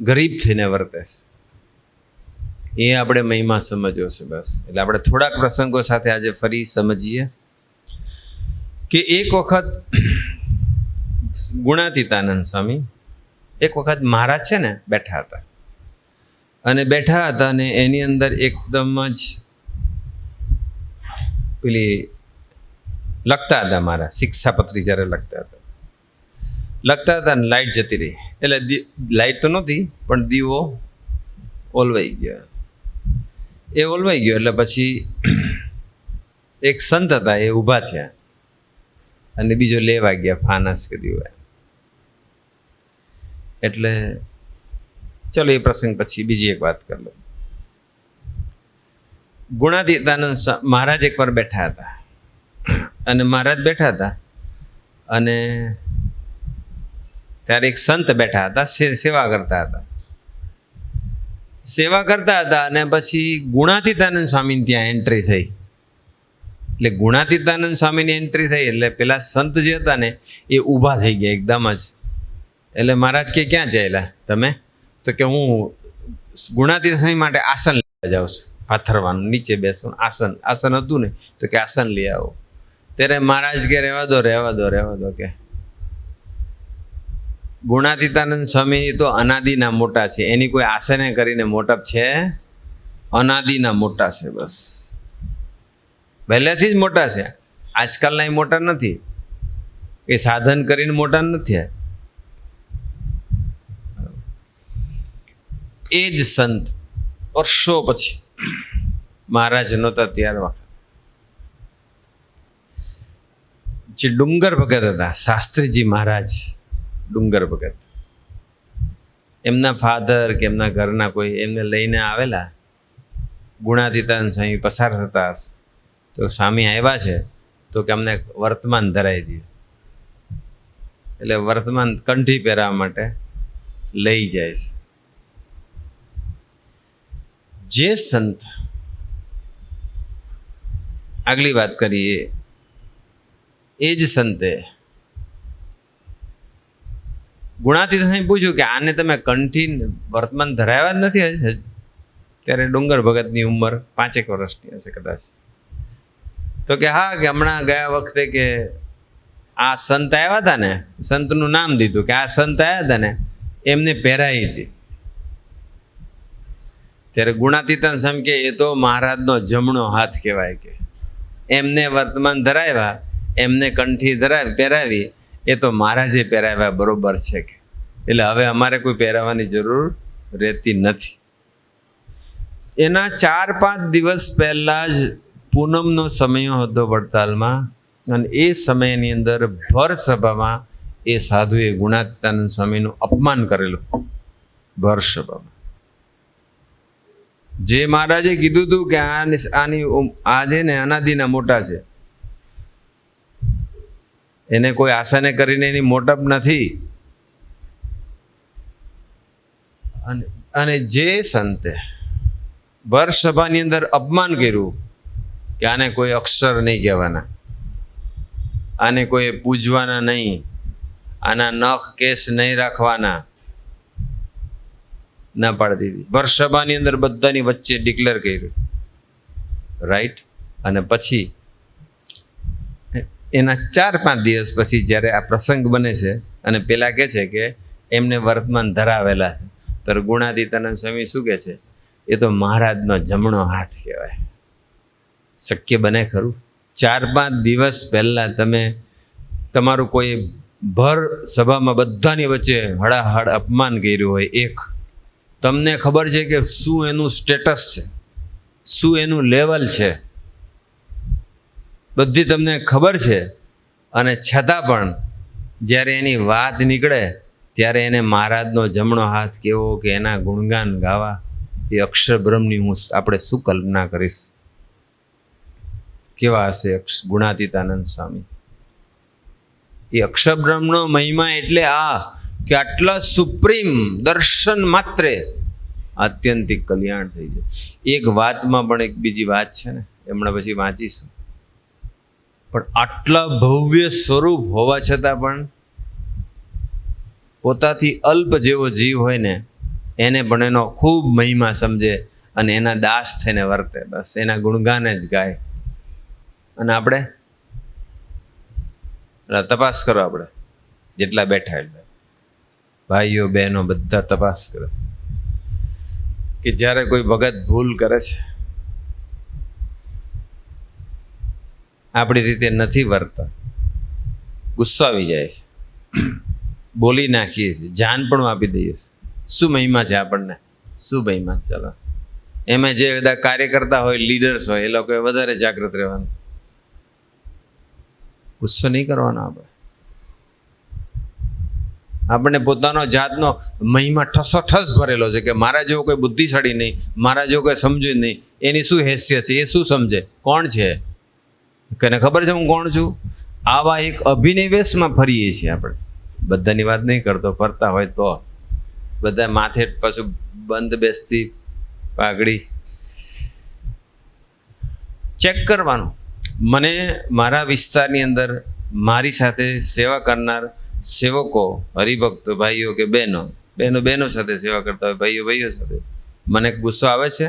ગરીબ થઈને વર્તે છે. એ આપણે મહિમા સમજ્યો છે. બસ એટલે આપણે થોડાક પ્રસંગો સાથે આજે ફરી સમજીએ કે એક વખત ગુણાતીતાનંદ સ્વામી એક વખત મહારાજ છે ને બેઠા હતા અને એની અંદર એકદમ જ પેલી લખતા હતા. મારા શિક્ષાપત્રી જ્યારે લખતા હતા ને લાઇટ જતી રહી. એટલે લાઇટ તો નહોતી પણ દીવો ઓલવાઈ ગયો. એટલે પછી એક સંત હતા, એ ઊભા થયા અને બીજો લેવા ગયા ફાનસ કે દીવો. એટલે ચલો એ પ્રસંગ પછી બીજી એક વાત કરી લો. ગુણાતીતાનંદ મહારાજ એકવાર બેઠા હતા અને ત્યારે એક સંત બેઠા હતા, સેવા કરતા હતા અને પછી ગુણાતીતાનંદ સ્વામીની ત્યાં એન્ટ્રી થઈ. એટલે ગુણાતીતાનંદ સ્વામીની એન્ટ્રી થઈ એટલે પેલા સંત જે હતા ને એ ઊભા થઈ ગયા એકદમ જ. એટલે મહારાજ કે ક્યાં ચાલ્યા તમે? તો કે હું ગુણાતીતાનંદ સ્વામી માટે આસન લેવા જાઉં છું, પાથરવાનું, નીચે બેસવાનું આસન હતું ને, તો કે આસન લઈ આવો. ત્યારે મહારાજ કે રહેવા દો કે ગુણાતીતાનંદ સ્વામી તો અનાદિના મોટા છે, એની કોઈ આસને કરીને મોટપ છે? અનાદિના મોટા છે. બસ પહેલેથી જ મોટા છે. આજકાલના એ મોટા નથી, એ સાધન કરીને મોટા નથી. એ જ સંત વર્ષો પછી મહારાજ નહોતા ત્યાર વખત જે ડુંગર ભગત હતા, શાસ્ત્રીજી મહારાજ ડુંગર ભગત, એમના ફાધર કે એમના ઘરના કોઈ એમને લઈને આવેલા. ગુણાતીતાનંદ સ્વામી પસાર થતા હશે તો સ્વામી આવ્યા છે તો કે અમને વર્તમાન ધરાવી દે. એટલે વર્તમાન કંઠી પહેરાવવા માટે લઈ જાય છે. જે સંત આગલી વાત કરીએ, એ જ સંતે ગુણાતીતાનંદ પૂછ્યું કે આને તમે કંઠી વર્તમાન ધરાવ્યા જ નથી હજી? ત્યારે ડુંગર ભગતની ઉંમર 5 વર્ષની હશે કદાચ. તો કે હા, કે હમણાં ગયા વખતે કે આ સંત આવ્યા હતા ને, સંતનું નામ દીધું કે આ સંત આવ્યા હતા ને, એમને પહેરાઈ હતી. ત્યારે ગુણાતીતાનંદ સ્વામી કે એ તો મહારાજનો જમણો હાથ કહેવાય, કે એમને વર્તમાન ધરાવ્યા, એમને કંઠી પહેરાવી, એ તો મહારાજે પહેરાવ્યા બરોબર છે. કે એટલે હવે અમારે કોઈ પહેરાવાની જરૂર રહેતી નથી. એના 4-5 દિવસ પહેલાં જ પૂનમનો સમય હતો વડતાલમાં, અને એ સમયની અંદર ભર સભામાં એ સાધુએ ગુણાતીતાનંદ સ્વામીનું અપમાન કરેલું. ભર સભામાં જે મહારાજે કીધું હતું કે આ જે ને અનાદિના મોટા છે, એને કોઈ આસાને કરીને એની મોટપ નથી. અને જે સંતે ભર સભાની અંદર અપમાન કર્યું કે આને કોઈ અક્ષર નહીં કહેવાના, આને કોઈ પૂજવાના નહીં, આના નખ કેસ નહીં રાખવાના, ના પાડી દીધી. ભર સભાની અંદર બધાની વચ્ચે ડિક્લેર કર્યું, રાઈટ. અને પછી એના 4-5 દિવસ પછી જ્યારે આ પ્રસંગ બને છે અને પેલા કહે છે કે એમને વર્તમાન ધરાવેલા છે, ત્યારે ગુણાતીતાનંદ સ્વામી શું કહે છે? એ તો મહારાજનો જમણો હાથ કહેવાય. શક્ય બને ખરું? 4-5 દિવસ પહેલા તમે તમારું કોઈ ભર સભામાં બધાની વચ્ચે હળાહળ અપમાન કર્યું હોય, એક તમને ખબર છે કે શું એનું સ્ટેટસ છે, શું એનું લેવલ છે, બધી તમને ખબર છે, અને છતાં પણ જ્યારે એની વાત નીકળે ત્યારે એને મહારાજનો જમણો હાથ કેવો કે એના ગુણગાન ગાવા, એ અક્ષર બ્રહ્મની આપણે શું કલ્પના કરીશ? કેવા હશે ગુણાતીતાનંદ સ્વામી? એ અક્ષર બ્રહ્મનો મહિમા એટલે આ કે આટલા સુપ્રીમ દર્શન માત્રે આત્યંતિક કલ્યાણ થઈ જાય. એક વાતમાં પણ એક બીજી વાત છે ને, હમણાં પછી વાંચીશું. પણ આટલા ભવ્ય સ્વરૂપ હોવા છતાં પણ પોતાથી અલ્પ જેવો જીવ હોય ને એને પણ એનો ખૂબ મહિમા સમજે અને એના દાસ થઈને વર્તે, બસ એના ગુણગાન જ ગાય. અને આપણે તપાસ કરો, આપણે જેટલા બેઠા એટલે ભાઈઓ બહેનો બધા તપાસ કરે કે જ્યારે કોઈ ભગત ભૂલ કરે છે, આપણી રીતે નથી વર્તતા, ગુસ્સો આવી જાય છે, બોલી નાખીએ છીએ, જાન પણ આપી દઈએ છીએ. શું મહિમા છે આપણને? શું મહિમા છે? ચાલો એમાં જે બધા કાર્યકર્તા હોય, લીડર્સ હોય, એ લોકોએ વધારે જાગૃત રહેવાનું. ગુસ્સો નહીં કરવાનો. આપણને પોતાનો જાતનો મહિમા ઠસોઠસ ભરેલો છે કે મારા જેવો કોઈ બુદ્ધિશાળી નહીં, મારા જેવો કોઈ સમજુ નહીં. એની શું હેસિયત છે? એ શું સમજે? કોણ છે? કને ખબર છે હું કોણ છું? આવા એક અભિનિવેશમાં ફરીએ છીએ આપણે. બધાની વાત નહીં કરતો, ફરતા હોય તો બધા માથે પાછું બંધ બેસતી પાઘડી ચેક કરવાનું. મને મારા વિસ્તારની અંદર મારી સાથે સેવા કરનાર સેવકો, હરિભક્તો, ભાઈઓ કે બહેનો સાથે સેવા કરતા હોય, ભાઈઓ સાથે મને ગુસ્સો આવે છે,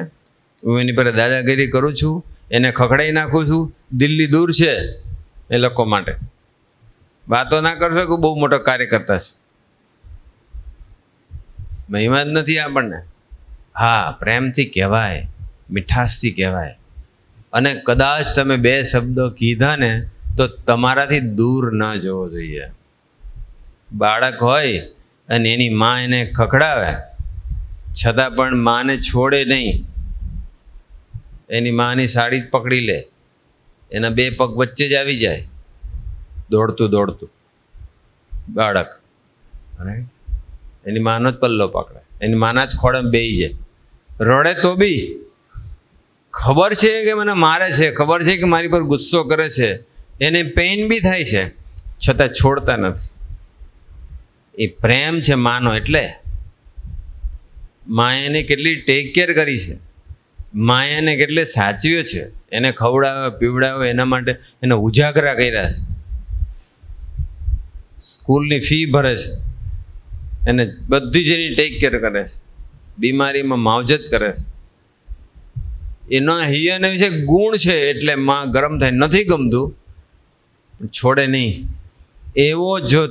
હું એની પર દાદાગીરી કરું છું, એને ખખડાઈ નાખું છું. દિલ્હી દૂર છે એ લોકો માટે. વાતો ના કરશો કે બહુ મોટો કાર્યકર્તા છે, મહિમા જ નથી આપણને. હા, પ્રેમથી કહેવાય, મીઠાશથી કહેવાય. અને કદાચ તમે 2 શબ્દો કીધા ને તો તમારાથી દૂર ન જવો જોઈએ. બાળક હોય અને એની માં એને ખખડાવે છતાં પણ માને છોડે નહીં. એની માની સાડી જ પકડી લે, એના 2 પગ વચ્ચે જ આવી જાય, દોડતું બાળક, અને એની માનો જ પલ્લો પકડે, એની માના જ ખોળે બેસી જાય. રડે તો બી ખબર છે કે મને મારે છે, ખબર છે કે મારી પર ગુસ્સો કરે છે, એને પેઇન બી થાય છે, છતાં છોડતા નથી. એ પ્રેમ છે માનો. એટલે માએ એને કેટલી ટેક કેર કરી છે, માએ એને કેટલે સાચવ્યો છે, એને ખવડાવ્યો પીવડાવ્યો, એના માટે એને ઉજાગરા કર્યા છે, સ્કૂલની ફી ભરે છે, એને બધી જ એની ટેક કેર કરે છે, બીમારીમાં માવજત કરે છે. એનો હિયાને વિશે ગુણ છે એટલે માં ગરમ થાય. નથી ગમતું છોડે નહીં. એવો જો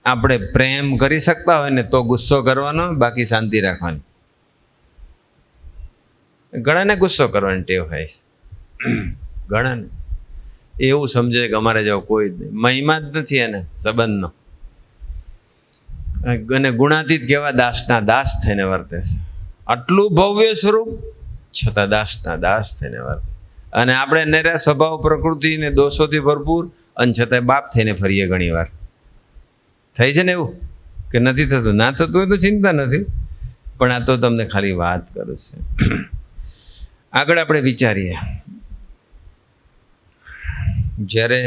આપણે પ્રેમ કરી શકતા હોય ને તો ગુસ્સો કરવાનો, બાકી શાંતિ રાખવાની. ઘણાને ગુસ્સો કરવાની ટેવ હોય છે, ઘણાને એવું સમજે કે અમારે જેવો કોઈ જ નહીં, મહિમા જ નથી એને સંબંધનો. અને ગુણાતીત કેવા દાસના દાસ થઈને વર્તે છે. આટલું ભવ્ય સ્વરૂપ છતાં દાસના દાસ થઈને વર્તે. અને આપણે નરા સ્વભાવ, પ્રકૃતિ ને દોષોથી ભરપૂર, અને છતાંય બાપ થઈને ફરીએ. ઘણી વાર થઈ છે ને એવું કે નથી થતું? ના થતું હોય તો ચિંતા નથી, પણ આ તો તમને ખાલી વાત કરું છે. આગળ આપણે વિચારીએ. જ્યારે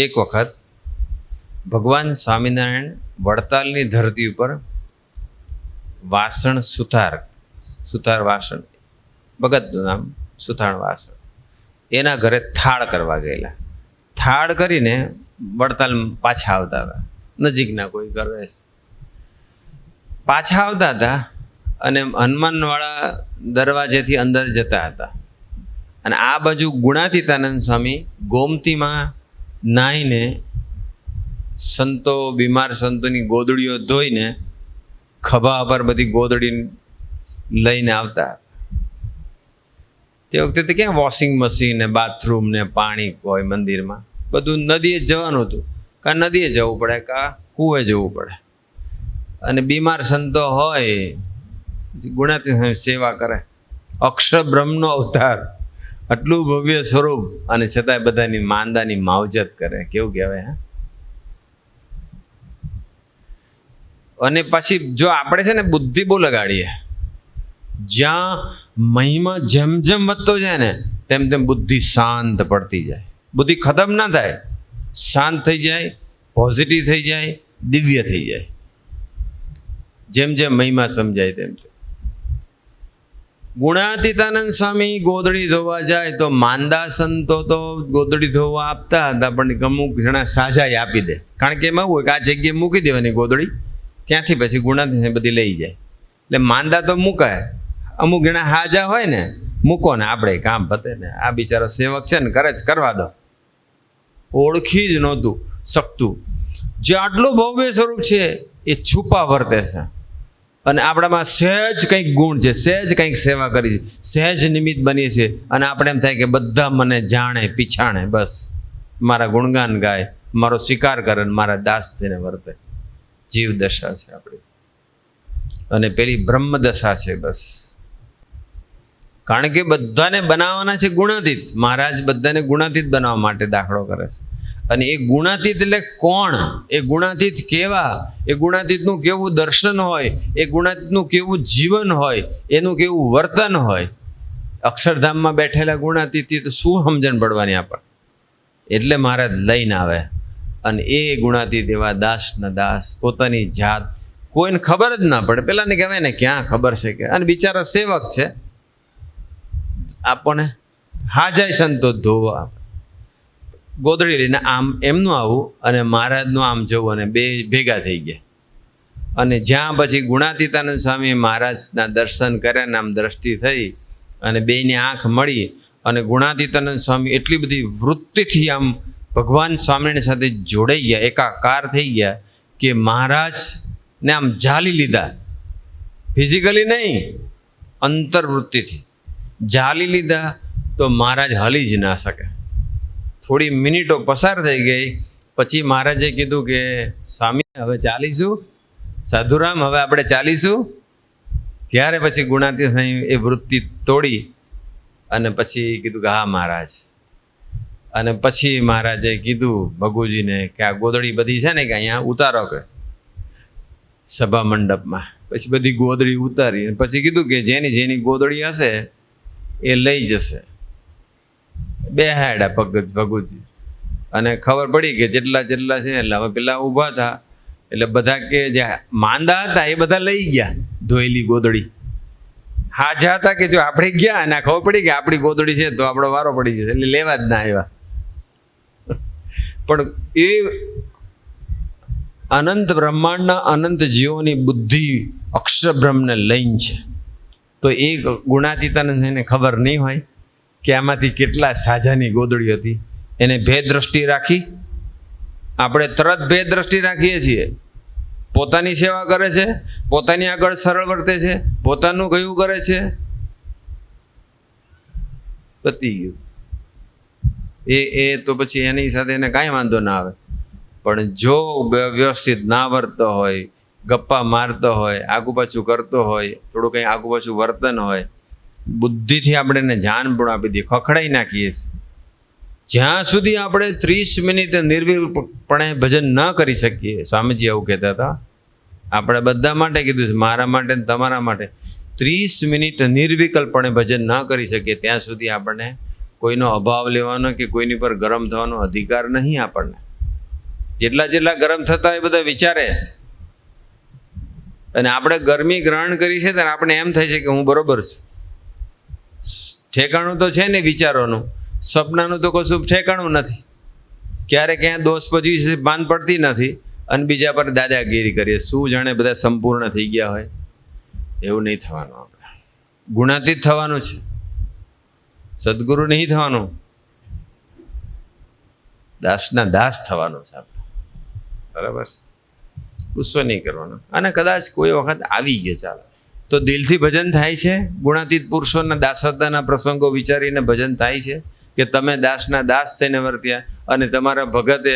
એક વખત ભગવાન સ્વામિનારાયણ વડતાલની ધરતી ઉપર વાસણ સુથાર વાસણ, ભગતનું નામ સુથાણ વાસણ, એના ઘરે થાળ કરવા ગયેલા. થાળ કરીને વડતાલ પાછા આવતા હતા. નજીકના કોઈ ઘરે પાછા આવતા હતા અને હનુમાનવાળા દરવાજેથી અંદર જતા હતા. અને આ બાજુ ગુણાતીતાનંદ સ્વામી ગોમતીમાં નાહીને સંતો, બીમાર સંતોની ગોદડીઓ ધોઈને ખભા પર બધી ગોદડી લઈને આવતા. તે વખતે તો ક્યાં વોશિંગ મશીન ને બાથરૂમ ને પાણી હોય મંદિરમાં, બધું નદીએ જ જવાનું હતું. કાં નદીએ જવું પડે, કાં કૂવે જવું પડે. અને બીમાર સંતો હોય ગુણાતીત સેવા કરે. અક્ષર બ્રહ્મનો અવતાર, આટલું ભવ્ય સ્વરૂપ, અને છતાંય બધાની માંદાની માવજત કરે. કેવું કહેવાય? હા. અને પછી જો આપણે છે ને બુદ્ધિ બહુ લગાડીએ, જ્યાં મહિમા જેમ જેમ વધતો જાય ને તેમ તેમ બુદ્ધિ શાંત પડતી જાય. બુદ્ધિ ખતમ ના થાય, શાંત થઈ જાય, પોઝિટિવ થઈ જાય, દિવ્ય થઈ જાય. જેમ જેમ મહિમા સમજાય તેમ તેમ. ગુણાતીતાનંદ સ્વામી ગોદડી ધોવા જાય તો માંદા સંતો તો ગોદડી ધોવા આપતા હતા, પણ અમુક જણા સાજાઈ આપી દે. કારણ કે એમાં એવું હોય કે આ જગ્યાએ મૂકી દેવાની ગોદડી, ત્યાંથી પછી ગુણાતીત બધી લઈ જાય. એટલે માંદા તો મુકાય, અમુક જણા હાજા હોય ને મૂકો ને આપણે કામ પતે ને, આ બિચારો સેવક છે ને કરે જ કરવા દો. ઓળખી જ નહોતું શકતું. જે આટલું ભવ્ય સ્વરૂપ છે એ છુપા વર્તે છે, અને આપણામાં સહેજ કંઈક ગુણ છે, સહેજ કંઈક સેવા કરી છે, સહેજ નિમિત્ત બની છે, અને આપણે એમ થાય કે બધા મને જાણે પીછાણે, બસ મારા ગુણગાન ગાય, મારો સ્વીકાર કરે ને મારા દાસ થઈને વર્તે. જીવ દશા છે આપણી, અને પેલી બ્રહ્મ દશા છે બસ. કારણ કે બધાને બનાવવાના છે ગુણાતીત. મહારાજ બધાને ગુણાતીત બનાવવા માટે દાખલો કરે છે. અને એ ગુણાતીત એટલે કોણ, એ ગુણાતીત કેવા, એ ગુણાતીતનું કેવું દર્શન હોય, એ ગુણાતીતનું કેવું જીવન હોય, એનું કેવું વર્તન હોય. અક્ષરધામમાં બેઠેલા ગુણાતીતથી તો શું સમજણ પડવાની આપણને. એટલે મહારાજ લઈને આવે, અને એ ગુણાતીત એવા દાસના દાસ પોતાની જાત કોઈને ખબર જ ના પડે. પેલાને કહેવાય ને ક્યાં ખબર છે કે, અને બિચારા સેવક છે, આપણને હાજાય સંતો ધોવા ગોદડી લઈને આમ એમનું આવું અને મહારાજનું આમ જવું, અને બે ભેગા થઈ ગયા. અને જ્યાં પછી ગુણાતીતાનંદ સ્વામી મહારાજના દર્શન કર્યા ને આમ દ્રષ્ટિ થઈ અને બેયની આંખ મળી, અને ગુણાતીતાનંદ સ્વામી એટલી બધી વૃત્તિથી આમ ભગવાન સ્વામિનારાયણ સાથે જોડાઈ ગયા, એકાકાર થઈ ગયા કે મહારાજને આમ ઝાલી લીધા. ફિઝિકલી નહીં, અંતર્વૃત્તિથી ઝાલી લીધા. તો મહારાજ હલી જ ના શકે. થોડી મિનિટો પસાર થઈ ગઈ પછી મહારાજે કીધું કે સ્વામી હવે ચાલીશું, સાધુરામ હવે આપણે ચાલીશું. ત્યારે પછી ગુણાતીત સ્વામી એ વૃત્તિ તોડી અને પછી કીધું કે હા મહારાજ. અને પછી મહારાજે કીધું ભગુજીને કે આ ગોદડી બધી છે ને કે અહીંયા ઉતારો કે સભા મંડપમાં. પછી બધી ગોદડી ઉતારી પછી કીધું કે જેની જેની ગોદડી હશે એ લઈ જશે. બે હાડા પગ ભગુજી, અને ખબર પડી કે જેટલા જેટલા છે એટલે હવે પેલા ઊભા હતા, એટલે બધા કે જે માંદા હતા એ બધા લઈ ગયા ધોયેલી ગોદડી. હાજા હતા કે જો આપણે ગયા અને ખબર પડી કે આપણી ગોદડી છે તો આપણો વારો પડી જશે, એટલે લેવા જ ના આવ્યા. પણ એ અનંત બ્રહ્માંડના અનંત જીવોની બુદ્ધિ અક્ષર બ્રહ્મને લઈને છે. તો એ ગુણાતીતાને એને ખબર નહીં હોય કે આમાંથી કેટલા સાજાની ગોદડી હતી. એને ભેદ દ્રષ્ટિ રાખી. આપણે તરત ભેદ દ્રષ્ટિ રાખીએ છીએ. પોતાની સેવા કરે છે, પોતાની આગળ સરળ વર્તે છે, પોતાનું કયું કરે છે, પતી ગયું. એ તો પછી એની સાથે એને કાંઈ વાંધો ના આવે. પણ જો વ્યવસ્થિત ના વર્તતો હોય, ગપ્પા મારતો હોય, આગુ પાછું કરતો હોય, થોડું કંઈ આગુ પાછું વર્તન હોય, બુદ્ધિથી આપણે એને જાન પણ આપી દઈએ, ખખડાઈ નાખીએ. જ્યાં સુધી આપણે 30 મિનિટ નિર્વિકલ્પણે ભજન ન કરી શકીએ, સ્વામીજી એવું કહેતા હતા, આપણે બધા માટે કીધું છે, મારા માટે ને તમારા માટે, 30 મિનિટ નિર્વિકલ્પણે ભજન ન કરી શકીએ ત્યાં સુધી આપણને કોઈનો અભાવ લેવાનો કે કોઈની પર ગરમ થવાનો અધિકાર નહીં આપણને. જેટલા જેટલા ગરમ થતા એ બધા વિચારે, અને આપણે ગરમી ગ્રહણ કરી છે ત્યારે આપણે એમ થાય છે કે હું બરોબર છું. ઠેકાણું તો છે ને વિચારોનું, સપનાનું તો કશું ઠેકાણું નથી. ક્યારે ક્યાં દોષ પછી ભાન પડતી નથી, અને બીજા પર દાદાગીરી કરીએ. શું જાણે બધા સંપૂર્ણ થઈ ગયા હોય. એવું નહીં થવાનું. આપણે ગુણાતીત થવાનું છે, સદગુરુ નહીં થવાનું, દાસના દાસ થવાનું છે આપણે. બરાબર, ગુસ્સો નહીં કરવાનો. અને કદાચ કોઈ વખત આવી ગયો ચાલો તો દિલથી ભજન થાય છે. ગુણાતીત પુરુષોના દાસતાના પ્રસંગો વિચારીને ભજન થાય છે કે તમે દાસના દાસ થઈને વર્ત્યા, અને તમારા ભગતે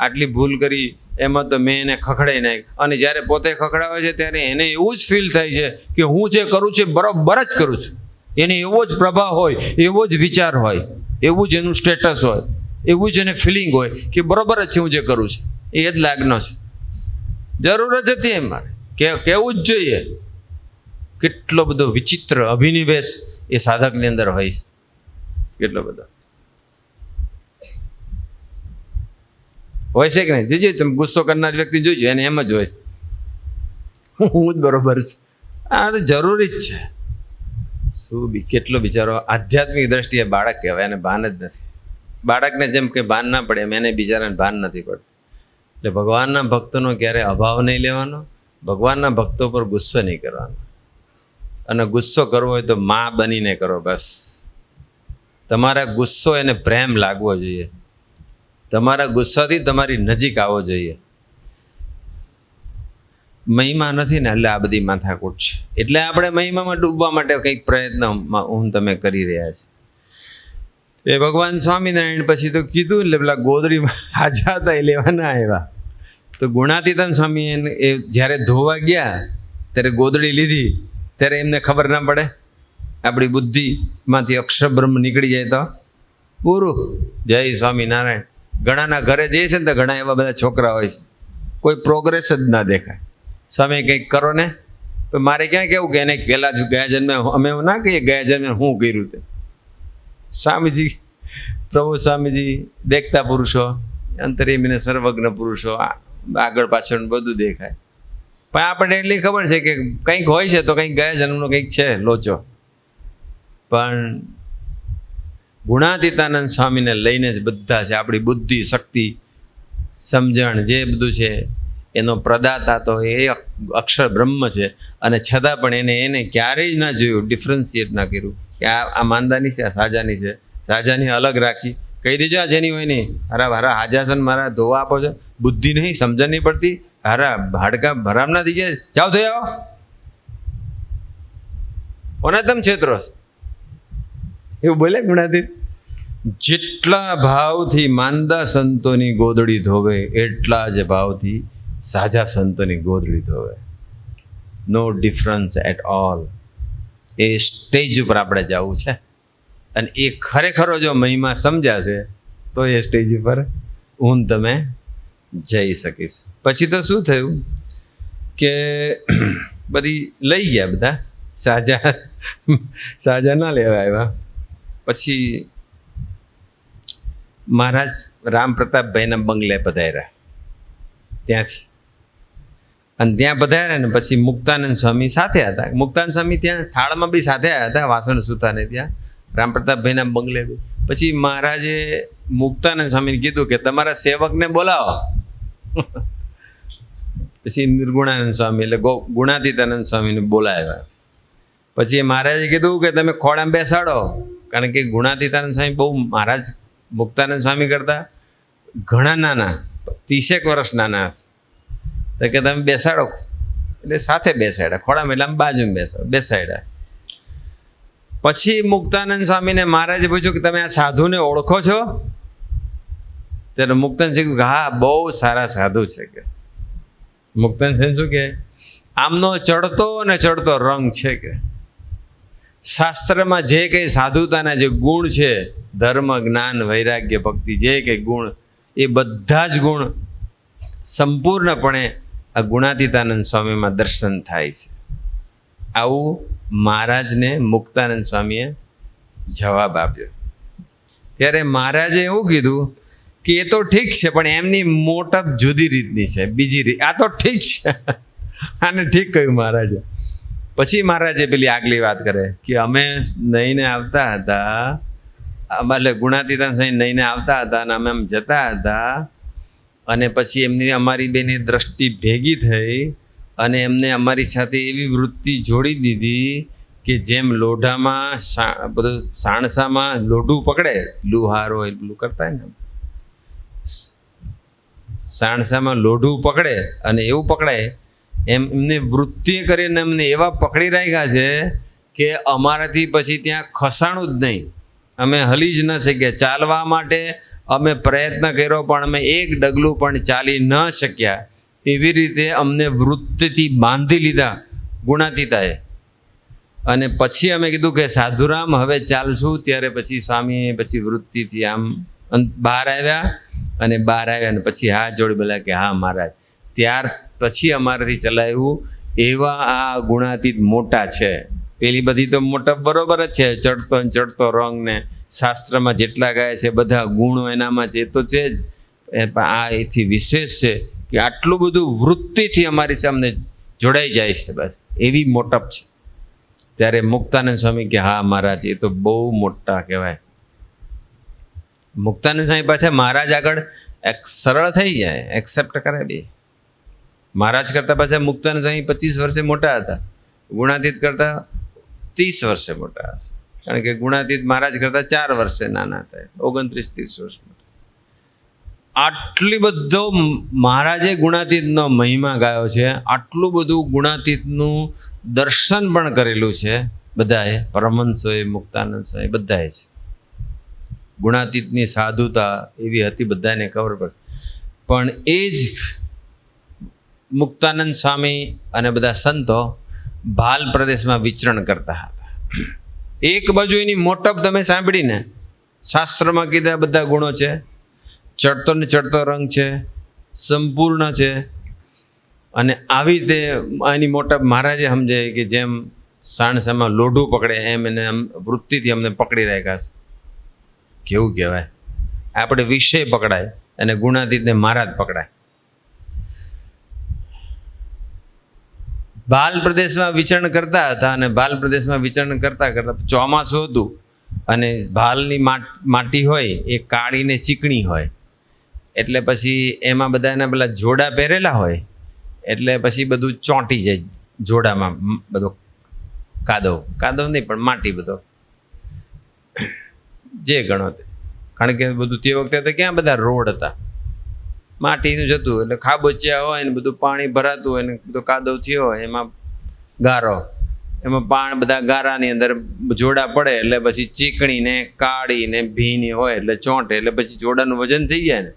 આટલી ભૂલ કરી, એમાં તો મેં એને ખખડાઈ નાખી. અને જ્યારે પોતે ખખડાવે છે ત્યારે એને એવું જ ફીલ થાય છે કે હું જે કરું છું બરોબર જ કરું છું. એને એવો જ પ્રભાવ હોય, એવો જ વિચાર હોય, એવું જ એનું સ્ટેટસ હોય, એવું જ એને ફિલિંગ હોય કે બરોબર જ છે હું જે કરું છું. એ જ લાગનો છે. જરૂર જ હતી એમ મારે કેવું જ જોઈએ. કેટલો બધો વિચિત્ર અભિનિવેશ એ સાધકની અંદર હોય છે, કેટલો બધો હોય છે કે નહીં. જોજો તમે ગુસ્સો કરનાર વ્યક્તિ જોજો, એને એમ જ હોય હું જ બરોબર છું. આ તો જરૂરી જ છે. કેટલો બિચારો આધ્યાત્મિક દ્રષ્ટિએ બાળક કહેવાય, એને ભાન જ નથી. બાળકને જેમ કે ભાન ના પડે એમ એને બિચારાને ભાન નથી પડતું. એટલે ભગવાનના ભક્તોનો ક્યારે અભાવ નહીં લેવાનો, ભગવાનના ભક્તો પર ગુસ્સો નહીં કરવાનો. અને ગુસ્સો કરવો હોય તો માં બનીને કરો. બસ તમારા ગુસ્સો એને પ્રેમ લાગવો જોઈએ, તમારા ગુસ્સાથી તમારી નજીક આવવો જોઈએ. મહિમા નથી ને એટલે આ બધી માથાકૂટ છે. એટલે આપણે મહિમામાં ડૂબવા માટે કંઈક પ્રયત્ન હું તમે કરી રહ્યા છે. એ ભગવાન સ્વામિનારાયણ પછી તો કીધું એટલે પેલા ગોદડીમાં હાજા હતા એ લેવા ના આવ્યા. તો ગુણાતીતાન સ્વામી એ જ્યારે ધોવા ગયા ત્યારે ગોદડી લીધી ત્યારે એમને ખબર ના પડે આપણી બુદ્ધિમાંથી અક્ષર બ્રહ્મ નીકળી જાય તો પૂરું. જય સ્વામિનારાયણ. ઘણાના ઘરે જઈએ છે ને તો ઘણા એવા બધા છોકરા હોય છે, કોઈ પ્રોગ્રેસ જ ના દેખાય. સ્વામી કંઈક કરો ને, તો મારે ક્યાં કેવું કે એને પહેલાં જ ગયા જન્મે અમે એવું ના કહીએ ગયા જન્મે શું કર્યું તે. સ્વામીજી પ્રભુ સ્વામીજી દેખતા પુરુષો, અંતરેમીને સર્વજ્ઞ પુરુષો, આગળ પાછળ બધું દેખાય. પણ આપણને એટલી ખબર છે કે કંઈક હોય છે તો કંઈક ગયા જન્મનો કંઈક છે લોચો. પણ ગુણાતીતાનંદ સ્વામીને લઈને જ બધા છે. આપણી બુદ્ધિ, શક્તિ, સમજણ જે બધું છે એનો પ્રદાતા તો એ અક્ષર બ્રહ્મ છે. અને છતાં પણ એને ક્યારેય ના જોયું, ડિફરન્શિએટ ના કર્યું કે આ માંદાની છે, આ સાજાની છે. સાજાની અલગ રાખી કહી દેજો આ જેની હોય નહીં. હારા હાજાસન મારા ધોવા આપો છો, બુદ્ધિ નહીં, સમજણ નહીં પડતી, હારા હાડકા ભરામ ના થઈ જાય, જાઓ થઈ આવો. કોને તમે છેતરો એવું બોલે ગુણાતીત. જેટલા ભાવથી માંદા સંતોની ગોદડી ધોવે એટલા જ ભાવથી સાજા સંતોની ગોદડી ધોવે. No difference at all. એ સ્ટેજ ઉપર આપણે જવું છે. અને એ ખરેખરો જો મહિમા સમજાશે તો એ સ્ટેજ ઉપર હું તમે જઈ શકીશ. પછી તો શું થયું કે બધી લઈ ગયા બધા, સાજા ના લેવા આવ્યા. પછી મહારાજ રામ પ્રતાપભાઈના બંગલે પધાર્યા ત્યાંથી. અને ત્યાં પધાર્યા ને પછી મુક્તાનંદ સ્વામી સાથે હતા. મુક્તાનંદ સ્વામી ત્યાં થાળમાં બી સાથે આવ્યા હતા, વાસણ સુતાને ત્યાં રામ પ્રતાપભાઈના બંગલે. પછી મહારાજે મુક્તાનંદ સ્વામીને કીધું કે તમારા સેવકને બોલાવો. પછી નિર્ગુણાનંદ સ્વામી એટલે ગુણાતીતાનંદ સ્વામીને બોલાવ્યા. પછી મહારાજે કીધું કે તમે ખોળામાં બેસાડો, કારણ કે ગુણાતીતાનંદ સ્વામી બહુ મહારાજ મુક્તાનંદ સ્વામી કરતા ઘણા નાના, 30 વર્ષ નાના હશે. તો કે તમે બેસાડો, એટલે સાથે બેસાડ્યા. ખોળામાં એટલે આમ બાજુમાં બેસાડ્યા. પછી મુક્તાનંદ સ્વામીને મહારાજે પૂછ્યું કે તમે આ સાધુને ઓળખો છો? ત્યારે મુક્તાનંદ કીધું કે હા, બહુ સારા સાધુ છે. કે મુક્તાનંદ શું કે આમનો ચડતો ને ચડતો રંગ છે. કે શાસ્ત્રમાં જે કંઈ સાધુતાના જે ગુણ છે, ધર્મ, જ્ઞાન, વૈરાગ્ય, ભક્તિ, જે કંઈ ગુણ, એ બધા જ ગુણ સંપૂર્ણપણે આ ગુણાતીતાનંદ સ્વામીમાં દર્શન થાય છે. આવું મહારાજને મુક્તાનંદ સ્વામીએ જવાબ આપ્યો. ત્યારે મહારાજે એવું કીધું કે એ તો ઠીક છે, પણ એમની મોટપ જુદી રીતની છે, બીજી રીત. આ તો ઠીક છે, આને ઠીક કહ્યું મહારાજે. પછી મહારાજે પેલી આગલી વાત કરે કે અમે નહીને આવતા હતા, એટલે ગુણાતીતાનંદ સ્વામી નહીને આવતા હતા અને અમે આમ જતા હતા. અને પછી એમની અમારી બેની દ્રષ્ટિ ભેગી થઈ અને એમને અમારી સાથે એવી વૃત્તિ જોડી દીધી કે જેમ લોઢામાં બધું સાણસામાં લોઢું પકડે, લુહાર હોય પેલું કરતા ને, સાણસામાં લોઢું પકડે અને એવું પકડાય એમ એમને વૃત્તિ કરીને અમને એવા પકડી રાખ્યા છે કે અમારાથી પછી ત્યાં ખસાણું જ નહીં, અમે હલી જ ન શક્યા. ચાલવા માટે અમે પ્રયત્ન કર્યો પણ અમે એક ડગલું પણ ચાલી ન શક્યા. એવી રીતે અમને વૃત્તિથી બાંધી લીધા ગુણાતીતાએ. અને પછી અમે કીધું કે સાધુરામ હવે ચાલશું. ત્યારે પછી સ્વામી પછી વૃત્તિથી આમ બહાર આવ્યા અને પછી હાથ જોડી બોલ્યા કે હા મહારાજ. ત્યાર પછી અમારાથી ચલાવ્યું એવા આ ગુણાતીત મોટા છે. પેલી બધી તો મોટા બરોબર જ છે, ચડતો રંગ ને શાસ્ત્રમાં જેટલા ગાય છે બધા ગુણો એનામાં છે, તો છે જ. આ એથી વિશેષ છે કે આટલું બધું વૃત્તિથી અમારી સામે જોડાઈ જાય છે. બસ એવી મોટપ છે. ત્યારે મુક્તાનંદ સ્વામી કે હા મહારાજ એ તો બહુ મોટા કહેવાય. મુક્તાનંદ સ્વામી પાછા મહારાજ આગળ એક સરળ થઈ જાય, એક્સેપ્ટ કરે બે. મહારાજ કરતાં પાછા મુક્તાનંદ સ્વામી 25 વર્ષે મોટા હતા, ગુણાતીત કરતાં 30 વર્ષે મોટા હશે. કારણ કે ગુણાતીત મહારાજ કરતાં 4 વર્ષે નાના હતા, 29-30 વર્ષ મોટા. આટલી બધો મહારાજે ગુણાતીતનો મહિમા ગાયો છે, આટલું બધું ગુણાતીતનું દર્શન પણ કરેલું છે બધાએ, પરમહંસોએ, મુક્તાનંદ સ્વામી બધાએ છે. ગુણાતીતની સાધુતા એવી હતી, બધાને ખબર પડે. પણ એ જ મુક્તાનંદ સ્વામી અને બધા સંતો ભાલ પ્રદેશમાં વિચરણ કરતા હતા. એક બાજુ એની મોટપ તમે સાંભળીને, શાસ્ત્રમાં કીધા બધા ગુણો છે, ચડતો ને ચડતો રંગ છે, સંપૂર્ણ છે. અને આવી રીતે એની મોટપ મહારાજે સમજે કે જેમ સાણસામાં લોઢું પકડે એમ એને વૃત્તિથી અમને પકડી રાખ્યા છે. કેવું કહેવાય, આપણે વિષય પકડાય અને ગુણાતીતને મહારાજ પકડાય. ભાલ પ્રદેશમાં વિચરણ કરતા હતા અને ભાલ પ્રદેશમાં વિચરણ કરતા કરતા ચોમાસું હતું અને ભાલની માટી હોય એ કાળી ને ચીકણી હોય, એટલે પછી એમાં બધાના પેલા જોડા પહેરેલા હોય એટલે પછી બધું ચોંટી જાય જોડામાં, બધો કાદવ નહીં પણ માટી, બધો જે ગણો તે. કારણ કે બધું તે વખતે તો ક્યાં બધા રોડ હતા, માટીનું જતું, એટલે ખાબોચિયા હોય ને બધું પાણી ભરાતું હોય ને બધો કાદવ થયો હોય, એમાં ગારો, એમાં બધા ગારાની અંદર જોડા પડે એટલે પછી ચીકણી ને કાળી ને ભીની હોય એટલે ચોંટે, એટલે પછી જોડાનું વજન થઈ જાય ને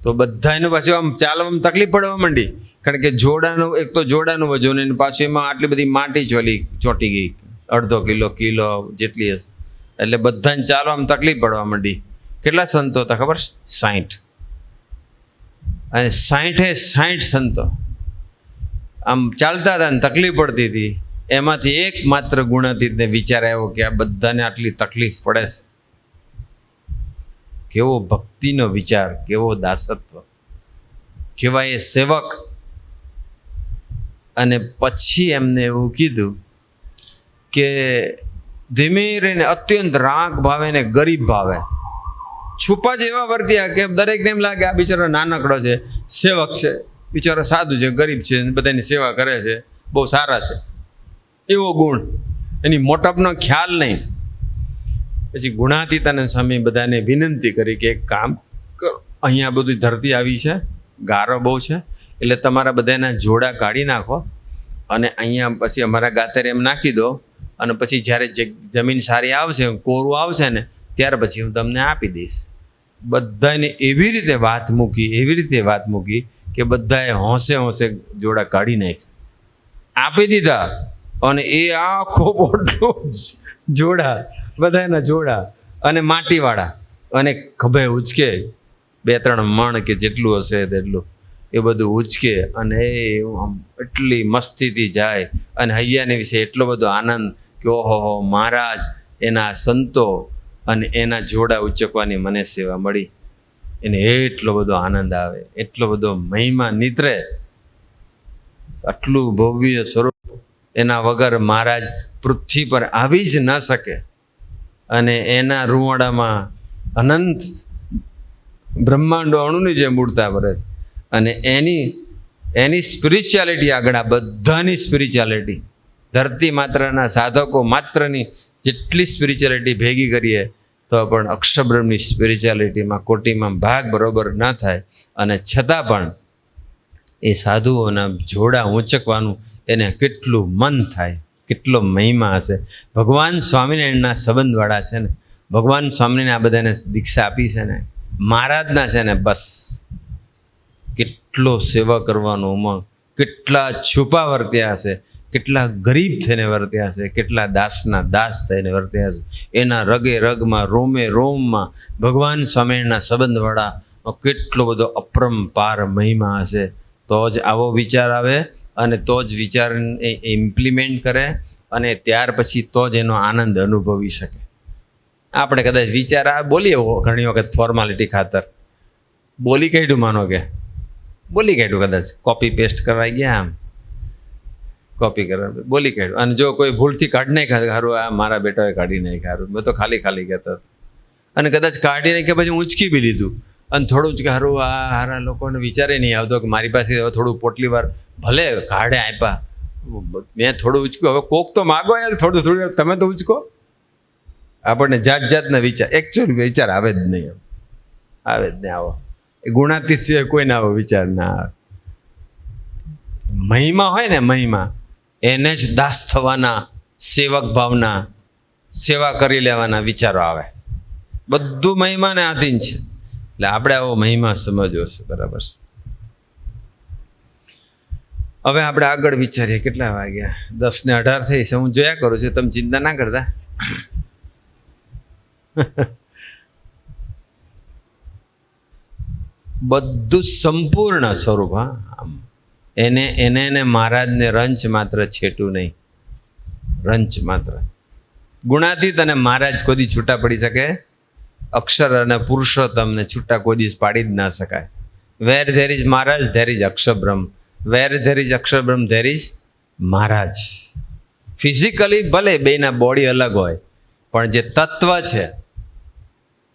તો બધાનું પાછું આમ ચાલવામાં તકલીફ પડવા માંડી. કારણ કે જોડાનું, એક તો જોડાનું વજન અને પાછું એમાં આટલી બધી માટી ચોંટી ગઈ, 1/2 કિલો જેટલી હશે, એટલે બધાને ચાલવામાં તકલીફ પડવા માંડી. કેટલા સંતો હતા ખબર છે? 60. અને 60 સંતો આમ ચાલતા હતા ને તકલીફ પડતી હતી. એમાંથી એક માત્ર ગુણાતીતને વિચાર આવ્યો કે આ બધાને આટલી તકલીફ પડે છે. કેવો ભક્તિનો વિચાર, કેવો દાસત્વ, કેવા એ સેવક. અને પછી એમને એવું કીધું કે ધીમે રહીને અત્યંત રાગ ભાવે ને ગરીબ ભાવે છુપા જેવા વર્ત્યા કે દરેકને એમ લાગે આ બિચારો નાનકડો છે, સેવક છે, બિચારો સાધુ છે, ગરીબ છે, બધાની સેવા કરે છે, બહુ સારા છે, એવો ગુણ. એની મોટપનો ખ્યાલ નહીં. પછી ગુણાતીતાનંદ સ્વામી બધાને વિનંતી કરી કે એક કામ કરો, અહીંયા બધી ધરતી આવી છે, ગારો બહુ છે, એટલે તમારા બધાના જોડા કાઢી નાખો અને અહીંયા પછી અમારા ગાતરે એમ નાખી દો, અને પછી જ્યારે જમીન સારી આવશે, કોરું આવશે ને ત્યાર પછી હું તમને આપી દઈશ. બધાને એવી રીતે વાત મૂકી કે બધાએ હોંશે જોડા કાઢી નાખી, આપી દીધા. અને એ આખો પોટલો જોડા, બધાના જોડા અને માટીવાળા, અને ખભે ઉચકે 2-3 મણ કે જેટલું હશે તેટલું, એ બધું ઉચકે અને એ એટલી મસ્તીથી જાય. અને હૈયાને વિશે એટલો બધો આનંદ કે ઓહો મહારાજ, એના સંતો અને એના જોડા ઉચકવાની મને સેવા મળી. એને એટલો બધો આનંદ આવે, એટલો બધો મહિમા નીતરે, આટલું ભવ્ય સ્વરૂપ એના વગર મહારાજ પૃથ્વી પર આવી જ ન શકે. અને એના રૂવાડામાં અનંત બ્રહ્માંડો અણુની જેમ ઉડતા ફરે છે. અને એની સ્પિરિચ્યુઆલિટી આગળ આ બધાની સ્પિરિચ્યુઆલિટી, ધરતી માત્રના સાધકો માત્રની જેટલી સ્પિરિચ્યુઆલિટી ભેગી કરીએ તો પણ અક્ષરબ્રહ્મની સ્પિરિચ્યુઆલિટીમાં કોટીમાં ભાગ બરોબર ન થાય. અને છતાં પણ એ સાધુઓના જોડા ઊંચકવાનું એને કેટલું મન થાય, કેટલો મહિમા હશે. ભગવાન સ્વામિનારાયણના સંબંધવાળા છે ને, ભગવાન સ્વામિનારાયણ આ બધાને દીક્ષા આપી છે ને, મહારાજના છે ને, બસ કેટલો સેવા કરવાનો ઉમંગ, કેટલા છુપા વર્ત્યા હશે, કેટલા ગરીબ થઈને વર્ત્યા હશે, કેટલા દાસના દાસ થઈને વર્ત્યા હશે. એના રગે રગમાં, રોમે રોમમાં ભગવાન સ્વામિનારાયણના સંબંધવાળા કેટલો બધો અપરંપાર મહિમા હશે. તો જ આવો વિચાર આવે અને તો જ વિચારને ઇમ્પ્લિમેન્ટ કરે અને ત્યાર પછી તો જ એનો આનંદ અનુભવી શકે. આપણે કદાચ વિચાર બોલીએ ઘણી વખત ફોર્માલિટી ખાતર બોલી કાઢ્યું, માનો કે બોલી કાઢ્યું, કદાચ કોપી પેસ્ટ કરવા ગયા, આમ કોપી કરવા બોલી કાઢ્યું. અને જો કોઈ ભૂલથી કાઢી નાખ્યા સારું, આ મારા બેટાએ કાઢી નાખ્યા સારું, મેં તો ખાલી ખાલી કહેતો હતો. અને કદાચ કાઢી નાખ્યા પછી ઊંચકી બી લીધું અને થોડું જ કે સારું, આ હારા લોકોને વિચારે નહીં આવતો કે મારી પાસે હવે થોડું પોટલી વાર ભલે કાઢે આપ્યા, મેં થોડું ઉચક્યું, હવે કોક તો માગો યાર, થોડું તમે તો ઉચકો. આપણને જાત જાતના વિચાર, એકચ્યુઅલી વિચાર આવે જ નહીં, આવે જ નહીં. આવો એ ગુણાતીત સિવાય કોઈને આવો વિચાર ના આવે. મહિમા હોય ને, મહિમા એને જ દાસ થવાના, સેવક ભાવના, સેવા કરી લેવાના વિચારો આવે. બધું મહિમાને આધીન છે. એટલે આપણે આવો મહિમા સમજવો છે. બરાબર છે. હવે આપણે આગળ વિચારીએ. કેટલા વાગ્યા? 10:18 થઈ છે. હું જોયા કરું છું, તમે ચિંતા ના કરતા. બધું સંપૂર્ણ સ્વરૂપ. હા, એને મહારાજને રંચ માત્ર છેટું નહીં, રંચ માત્ર. ગુણાતીત અને મહારાજ કોઈ છૂટા પડી શકે? અક્ષર અને પુરુષોત્તમને છૂટા કોઈ દિવસ પાડી જ ના શકાય. Where there is Maharaj there is Aksharbrahma. Where there is Aksharbrahma there is Maharaj. Physically ભલે બેના બોડી અલગ હોય, પણ જે તત્વ છે,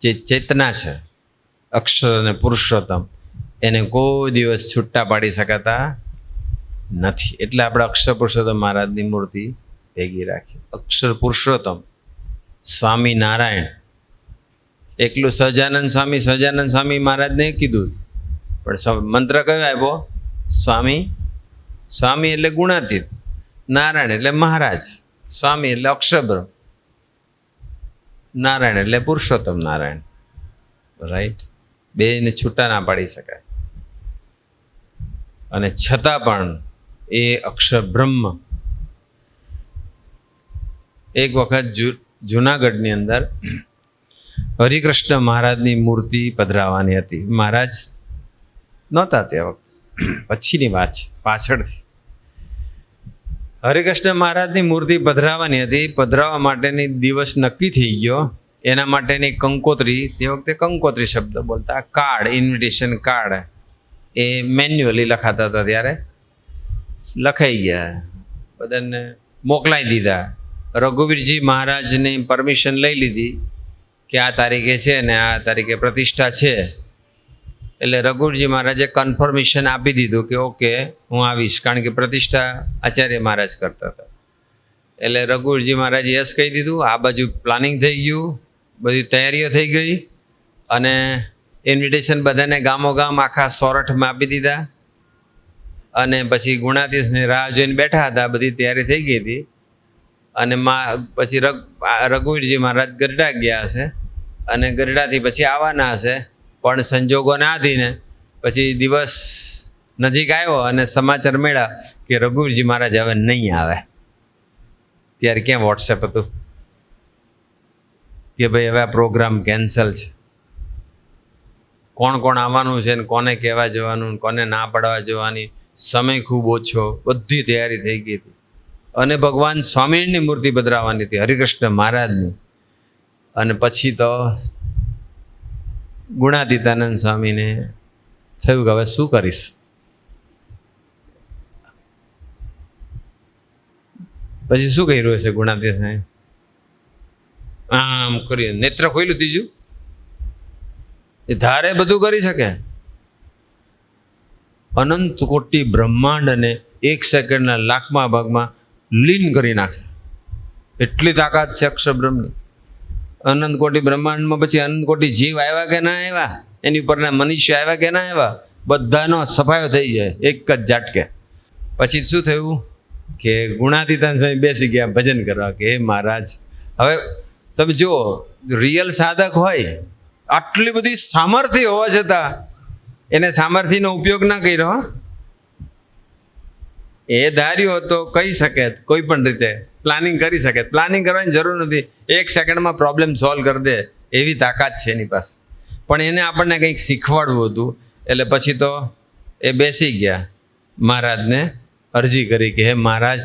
જે ચેતના છે, અક્ષર અને પુરુષોત્તમ, એને કોઈ દિવસ છૂટા પાડી શકાતા નથી. એટલે આપણે અક્ષર પુરુષોત્તમ મહારાજની મૂર્તિ ભેગી રાખી. અક્ષર પુરુષોત્તમ સ્વામી નારાયણ એકલું સહજાનંદ સ્વામી મહારાજને કીધું, પણ મંત્ર કયો આપ્યો? સ્વામી. સ્વામી એટલે ગુણાતીત, નારાયણ એટલે મહારાજ, સ્વામી એટલે અક્ષરબ્રહ્મ, નારાયણ એટલે પુરુષોત્તમ નારાયણ. રાઈટ? બેને છૂટા ના પાડી શકાય. અને છતાં પણ એ અક્ષર બ્રહ્મ. એક વખત જુનાગઢની અંદર હરિકૃષ્ણ મહારાજની મૂર્તિ પધરાવવાની હતી. મહારાજ નહોતા તે વખતે, પછીની વાત છે, પાછળથી. હરિકૃષ્ણ મહારાજની મૂર્તિ પધરાવવાની હતી. પધરાવવા માટેની દિવસ નક્કી થઈ ગયો. એના માટેની કંકોત્રી, તે વખતે કંકોત્રી શબ્દ બોલતા, કાર્ડ, ઇન્વિટેશન કાર્ડ એ મેન્યુઅલી લખાતા હતા. ત્યારે લખાઈ ગયા, બધાને મોકલાઈ દીધા. રઘુવીરજી મહારાજની પરમિશન લઈ લીધી કે આ તારીખે છે ને આ તારીખે પ્રતિષ્ઠા છે. એટલે રઘુવીરજી મહારાજે કન્ફર્મેશન આપી દીધું કે ઓકે, હું આવીશ, કારણ કે પ્રતિષ્ઠા આચાર્ય મહારાજ કરતા હતા. એટલે રઘુવીરજી મહારાજે યસ કહી દીધું. આ બાજુ પ્લાનિંગ થઈ ગયું, બધી તૈયારીઓ થઈ ગઈ, અને ઇન્વિટેશન બધાને ગામોગામ આખા સોરઠમાં આપી દીધા. અને પછી ગુણાતીતની રાહ જોઈને બેઠા હતા. બધી તૈયારી થઈ ગઈ હતી. અને પછી રઘુવીરજી મહારાજ ગરડા ગયા હશે, અને ગરડાથી પછી આવવાના હશે, પણ સંજોગોને આધીને પછી દિવસ નજીક આવ્યો અને સમાચાર મળ્યા કે રઘુવીરજી મહારાજ હવે નહીં આવે. ત્યારે ક્યાં વોટ્સએપ હતું કે ભાઈ હવે આ પ્રોગ્રામ કેન્સલ છે, કોણ કોણ આવવાનું છે ને કોને કહેવા જવાનું, કોને ના પાડવા જવાની, સમય ખૂબ ઓછો, બધી તૈયારી થઈ ગઈ હતી. અને ભગવાન સ્વામિનારાયણની મૂર્તિ પધરાવવાની હતી, હરિકૃષ્ણ મહારાજની. અને પછી તો ગુણાતીતાનંદ સ્વામીને થયું કે હવે શું કરીશ. પછી શું કહી રહ્યું છે ગુણાતીત સાહેબ? આમ કરી નેત્ર ખોલ્યું ત્રીજું. એ ધારે બધું કરી શકે. અનંત કોટી બ્રહ્માંડને 1 સેકન્ડના લાખમાં ભાગમાં લીન કરી નાખે, એટલી તાકાત છે અક્ષર બ્રહ્મની. અનંત કોટી બ્રહ્માંડમાં પછી અનંત કોટી જીવ આવ્યા કે ના આવ્યા, એની ઉપરના મનુષ્ય આવ્યા કે ના આવ્યા, બધાનો સફાયો થઈ જાય એક જ ઝાટકે. પછી શું થયું કે ગુણાતીતાન સ્વામી બેસી ગયા ભજન કરવા કે હે મહારાજ. હવે તમે જુઓ, રિયલ સાધક હોય, આટલી બધી સામર્થ્ય હોવા છતાં એને સામર્થ્યનો ઉપયોગ ના કર્યો. એ ધાર્યો તો કહી શકે, કોઈ પણ રીતે પ્લાનિંગ કરી શકે. પ્લાનિંગ કરવાની જરૂર નથી, 1 સેકન્ડમાં પ્રોબ્લેમ સોલ્વ કરી દે એવી તાકાત છે એની પાસે. પણ એને આપણને કંઈક શીખવાડવું હતું. એટલે પછી તો એ બેસી ગયા, મહારાજને અરજી કરી કે હે મહારાજ,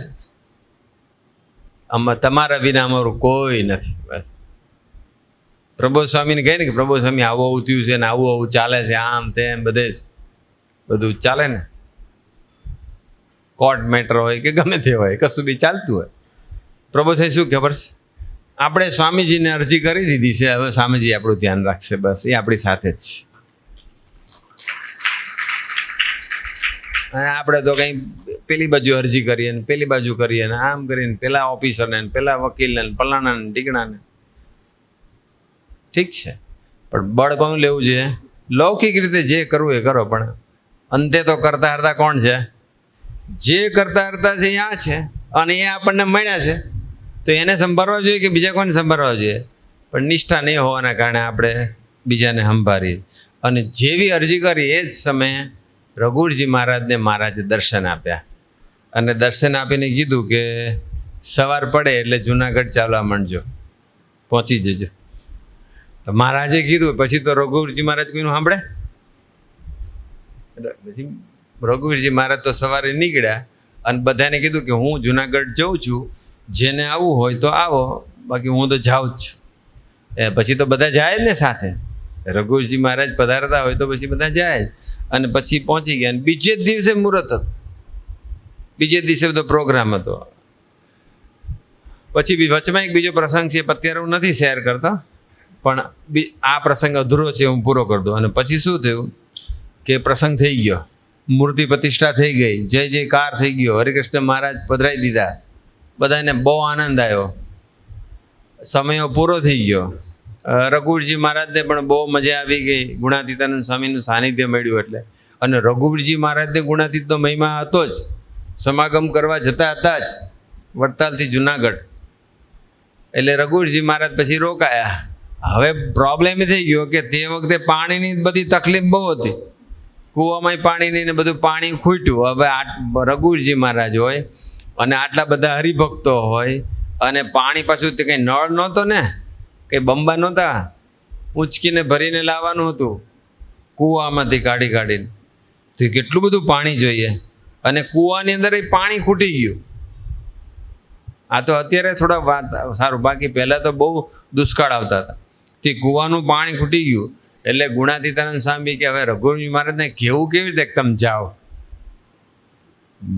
આમાં તમારા વિના અમારું કોઈ નથી. બસ પ્રબોધ સ્વામીને કહે ને કે પ્રબોધ સ્વામી આવું આવું થયું છે ને આવું આવું ચાલે છે, આમ તેમ બધે જ બધું ચાલે ને. કોર્ટ મેટર હોય કે ગમે તે હોય, કશું બી ચાલતું હોય. પ્રભુ સાહેબ શું ખબર છે, આપણે સ્વામીજીને અરજી કરી દીધી છે, હવે સ્વામીજી આપણું ધ્યાન રાખશે, બસ એ આપણી સાથે જ છે. અને આપણે તો કંઈ પેલી બાજુ અરજી કરીએ ને પેલી બાજુ કરીએ ને આમ કરીને પેલા ઓફિસરને પેલા વકીલને પલાણાને ટીકણાને. ઠીક છે, પણ બળ કોનું લેવું જોઈએ? લૌકિક રીતે જે કરવું એ કરો, પણ અંતે તો કરતા હરતા કોણ છે? જે કરતા હરતા છે એ આ છે, અને એ આપણને મળ્યા છે, તો એને સંભાળવા જોઈએ કે બીજા કોને સંભાળવા જોઈએ? પણ નિષ્ઠા નહીં હોવાના કારણે આપણે બીજાને સંભાળીએ. અને જેવી અરજી કરી એ જ સમયે રઘુવીરજી મહારાજને મહારાજે દર્શન આપ્યા, અને દર્શન આપીને કીધું કે સવાર પડે એટલે જુનાગઢ ચાલવા માંડજો, પહોંચી જજો. તો મહારાજે કીધું, પછી તો રઘુવીરજી મહારાજ કોઈનું સાંભળે? પછી રઘુવીરજી મહારાજ તો સવારે નીકળ્યા અને બધાને કીધું કે હું જુનાગઢ જઉં છું, જેને આવવું હોય તો આવો, બાકી હું તો જાઉં જ છું. પછી તો બધા જાય જ ને સાથે. રઘુવીરજી મહારાજ પધારતા હોય તો પછી બધા જાય જ. અને પછી પહોંચી ગયા, અને બીજે જ દિવસે મુહૂર્ત હતું, બીજે દિવસે બધો પ્રોગ્રામ હતો. પછી વચમાં એક બીજો પ્રસંગ છે, અત્યારે હું નથી શેર કરતો, પણ આ પ્રસંગ અધૂરો છે, હું પૂરો કરી દઉં. અને પછી શું થયું કે પ્રસંગ થઈ ગયો, મૂર્તિ પ્રતિષ્ઠા થઈ ગઈ, જય જયકાર થઈ ગયો, હરિકૃષ્ણ મહારાજ પધરાઈ દીધા, બધાને બહુ આનંદ આવ્યો, સમયો પૂરો થઈ ગયો. રઘુવીરજી મહારાજને પણ બહુ મજા આવી ગઈ, ગુણાતીતાનંદ સ્વામીનું સાનિધ્ય મળ્યું એટલે. અને રઘુવીરજી મહારાજને ગુણાતીતનો મહિમા હતો જ, સમાગમ કરવા જતા હતા જ વડતાલથી જુનાગઢ. એટલે રઘુવીરજી મહારાજ પછી રોકાયા. હવે પ્રોબ્લેમ એ થઈ ગયો કે તે વખતે પાણીની બધી તકલીફ બહુ હતી, કૂવામાં પાણીની ને બધું પાણી ખૂટ્યું. હવે રઘુવીરજી મહારાજ હોય અને આટલા બધા હરિભક્તો હોય, અને પાણી પાછું તે કંઈ નળ નહોતો ને, કંઈ બંબા નહોતા, ઊંચકીને ભરીને લાવવાનું હતું કૂવામાંથી કાઢી કાઢીને. તો કેટલું બધું પાણી જોઈએ, અને કૂવાની અંદર એ પાણી ખૂટી ગયું. આ તો અત્યારે થોડા વાત સારું, બાકી પહેલાં તો બહુ દુષ્કાળ આવતા હતા. તે કૂવાનું પાણી ખૂટી ગયું એટલે ગુણાતીતાનંદ સ્વામી કે હવે રઘુવીરજી મહારાજને કહેવું કેવી રીતે તમે જાઓ?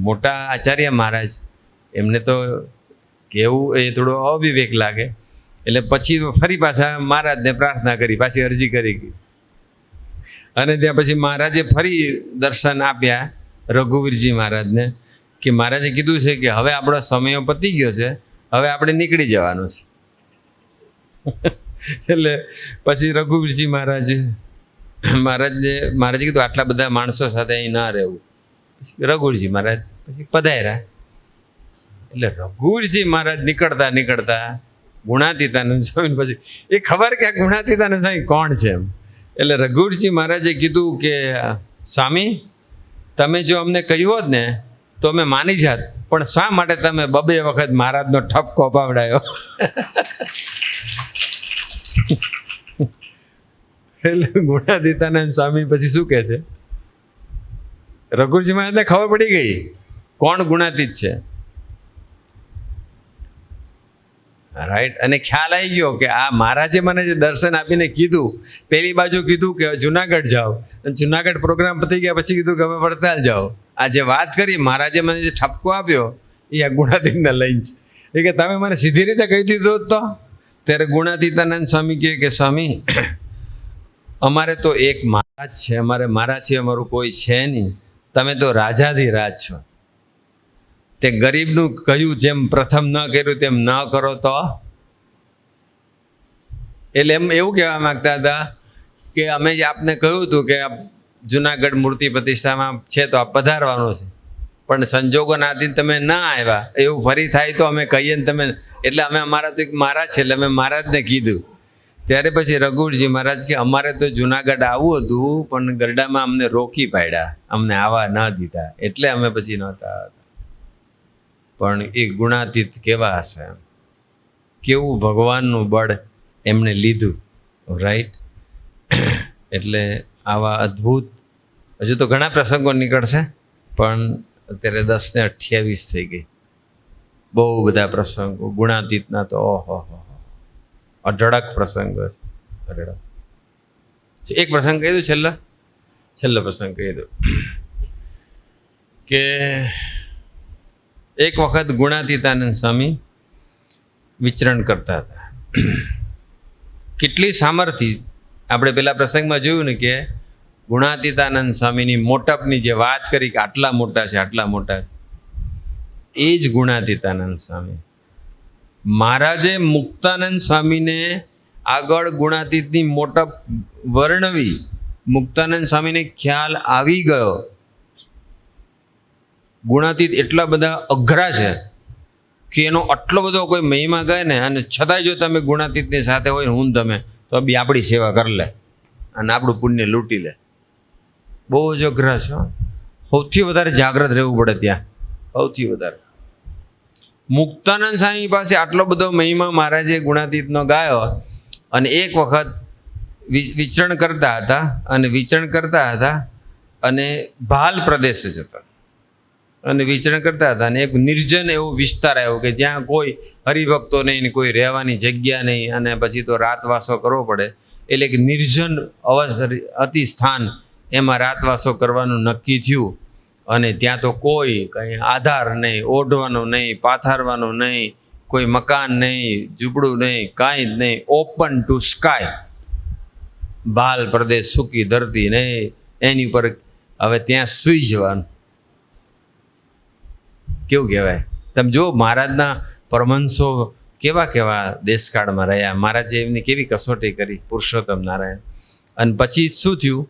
મોટા આચાર્ય મહારાજ, એમને તો કહેવું એ થોડો અવિવેક લાગે. એટલે પછી ફરી પાછા મહારાજને પ્રાર્થના કરી, પાછી અરજી કરી. અને ત્યાં પછી મહારાજે ફરી દર્શન આપ્યા રઘુવીરજી મહારાજને, કે મહારાજે કીધું છે કે હવે આપણો સમય પતી ગયો છે, હવે આપણે નીકળી જવાનું છે. એટલે પછી રઘુવીરજી મહારાજે કીધું આટલા બધા માણસો સાથે અહીં ના રહેવું. રઘુવીરજી મહારાજ પછી પધાર્યા. એટલે રઘુવીરજી મહારાજ નીકળતા ગુણાતીતાનંદ સ્વામી પછી એ ખબર કે આ ગુણાતીતાનંદ સ્વામી કોણ છે એમ. એટલે રઘુવીરજી મહારાજે કીધું કે સ્વામી, તમે જો અમને કહ્યું હોત ને તો અમે માની જાત, પણ શા માટે તમે 2 વખત મહારાજનો ઠપકો અપાવડાયો? એટલે ગુણાતીતાનંદ સ્વામી પછી શું કહે છે, રઘુવીરજી મહારાજને ખબર પડી ગઈ કોણ ગુણાતીત છે, રાઈટ. અને ખ્યાલ આવી ગયો કે આ મહારાજે મને જે દર્શન આપીને કીધું, પેલી બાજુ કીધું કે જુનાગઢ જાઓ, અને જુનાગઢ પ્રોગ્રામ પતી ગયા પછી કીધું કે હવે વડતાલ જાઓ. આ જે વાત કરી મહારાજે મને જે ઠપકો આપ્યો એ આ ગુણાતીતને લઈને છે. એ કે તમે મને સીધી રીતે કહી દીધું તો. ત્યારે ગુણાતીતાનંદ સ્વામી કહે કે સ્વામી, અમારે તો એક મહારાજ છે, અમારે મહારાજ છે, અમારું કોઈ છે નહીં, તમે તો રાજાધિરાજ છો. તે ગરીબનું કહ્યું જેમ પ્રથમ ન કર્યું તેમ ન કરો તો. એટલે એમ એવું કહેવા માગતા હતા કે અમે જે આપને કહ્યું હતું કે જુનાગઢ મૂર્તિ પ્રતિષ્ઠામાં છે તો આ પધારવાનું છે, પણ સંજોગોના આધીન તમે ના આવ્યા, એવું ફરી થાય તો અમે કહીએ ને તમે, એટલે અમે અમારા તો એક મહારાજ છે એટલે અમે મહારાજને કીધું. ત્યારે પછી રઘુવીરજી મહારાજ કે અમારે તો જુનાગઢ આવવું હતું, પણ ગરડામાં અમને રોકી પાડ્યા, અમને આવવા ન દીધા, એટલે અમે પછી નહોતા. પણ એ ગુણાતીત કેવા હશે, કેવું ભગવાનનું બળ એમણે લીધું, રાઈટ. એટલે આવા અદ્ભુત હજુ તો ઘણા પ્રસંગો નીકળશે, પણ અત્યારે 10:28 થઈ ગઈ. બહુ બધા પ્રસંગો ગુણાતીતના તો ઓહો અઢળક પ્રસંગો છે. એક પ્રસંગ કહી દઉં, છેલ્લો પ્રસંગ કહી દઉં કે એક વખત ગુણાતીતાનંદ સ્વામી વિચરણ કરતા હતા. કેટલી સામર્થ્ય! આપણે પેલા પ્રસંગમાં જોયું ને કે ગુણાતીતાનંદ સ્વામીની મોટપની જે વાત કરી કે આટલા મોટા છે, આટલા મોટા છે, એ જ ગુણાતીતાનંદ સ્વામી. મહારાજે મુક્તાનંદ સ્વામીને આગળ ગુણાતીતની મોટપ વર્ણવી. મુક્તાનંદ સ્વામીને ખ્યાલ આવી ગયો ગુણાતીત એટલા બધા અઘરા છે કે એનો આટલો બધો કોઈ મહિમા ગાય ને, અને છતાંય જો તમે ગુણાતીતની સાથે હોય હું તમે, તો બી આપણી સેવા કરી લે અને આપણું પુણ્ય લૂંટી લે. બહુ જ અઘરા છે. સૌથી વધારે જાગ્રત રહેવું પડે ત્યાં, સૌથી વધારે. મુક્તાનંદ સ્વામી પાસે આટલો બધો મહિમા મહારાજે ગુણાતીતનો ગાયો, અને એક વખત વિચરણ કરતા હતા, અને ભાલ પ્રદેશ જ હતો, અને વિચરણ કરતા હતા, અને એક નિર્જન એવો વિસ્તાર આવ્યો કે જ્યાં કોઈ હરિભક્તો નહીં, કોઈ રહેવાની જગ્યા નહીં, અને પછી તો રાતવાસો કરવો પડે. એટલે એક નિર્જન અતિ સ્થાન, એમાં રાતવાસો કરવાનું નક્કી થયું. અને ત્યાં તો કોઈ કંઈ આધાર નહીં, ઓઢવાનું નહીં, પાથરવાનું નહીં, કોઈ મકાન નહીં, ઝૂંપડું નહીં, કાંઈ જ નહીં, ઓપન ટુ સ્કાય, ભાલ પ્રદેશ, સૂકી ધરતી નહીં, એની ઉપર હવે ત્યાં સૂઈ જવાનું. કેવું કહેવાય! તમે જો મહારાજના પરમહંસો કેવા કેવા દેશકાળમાં રહ્યા, મહારાજે એમની કેવી કસોટી કરી, પુરુષોત્તમ નારાયણ. અને પછી શું થયું?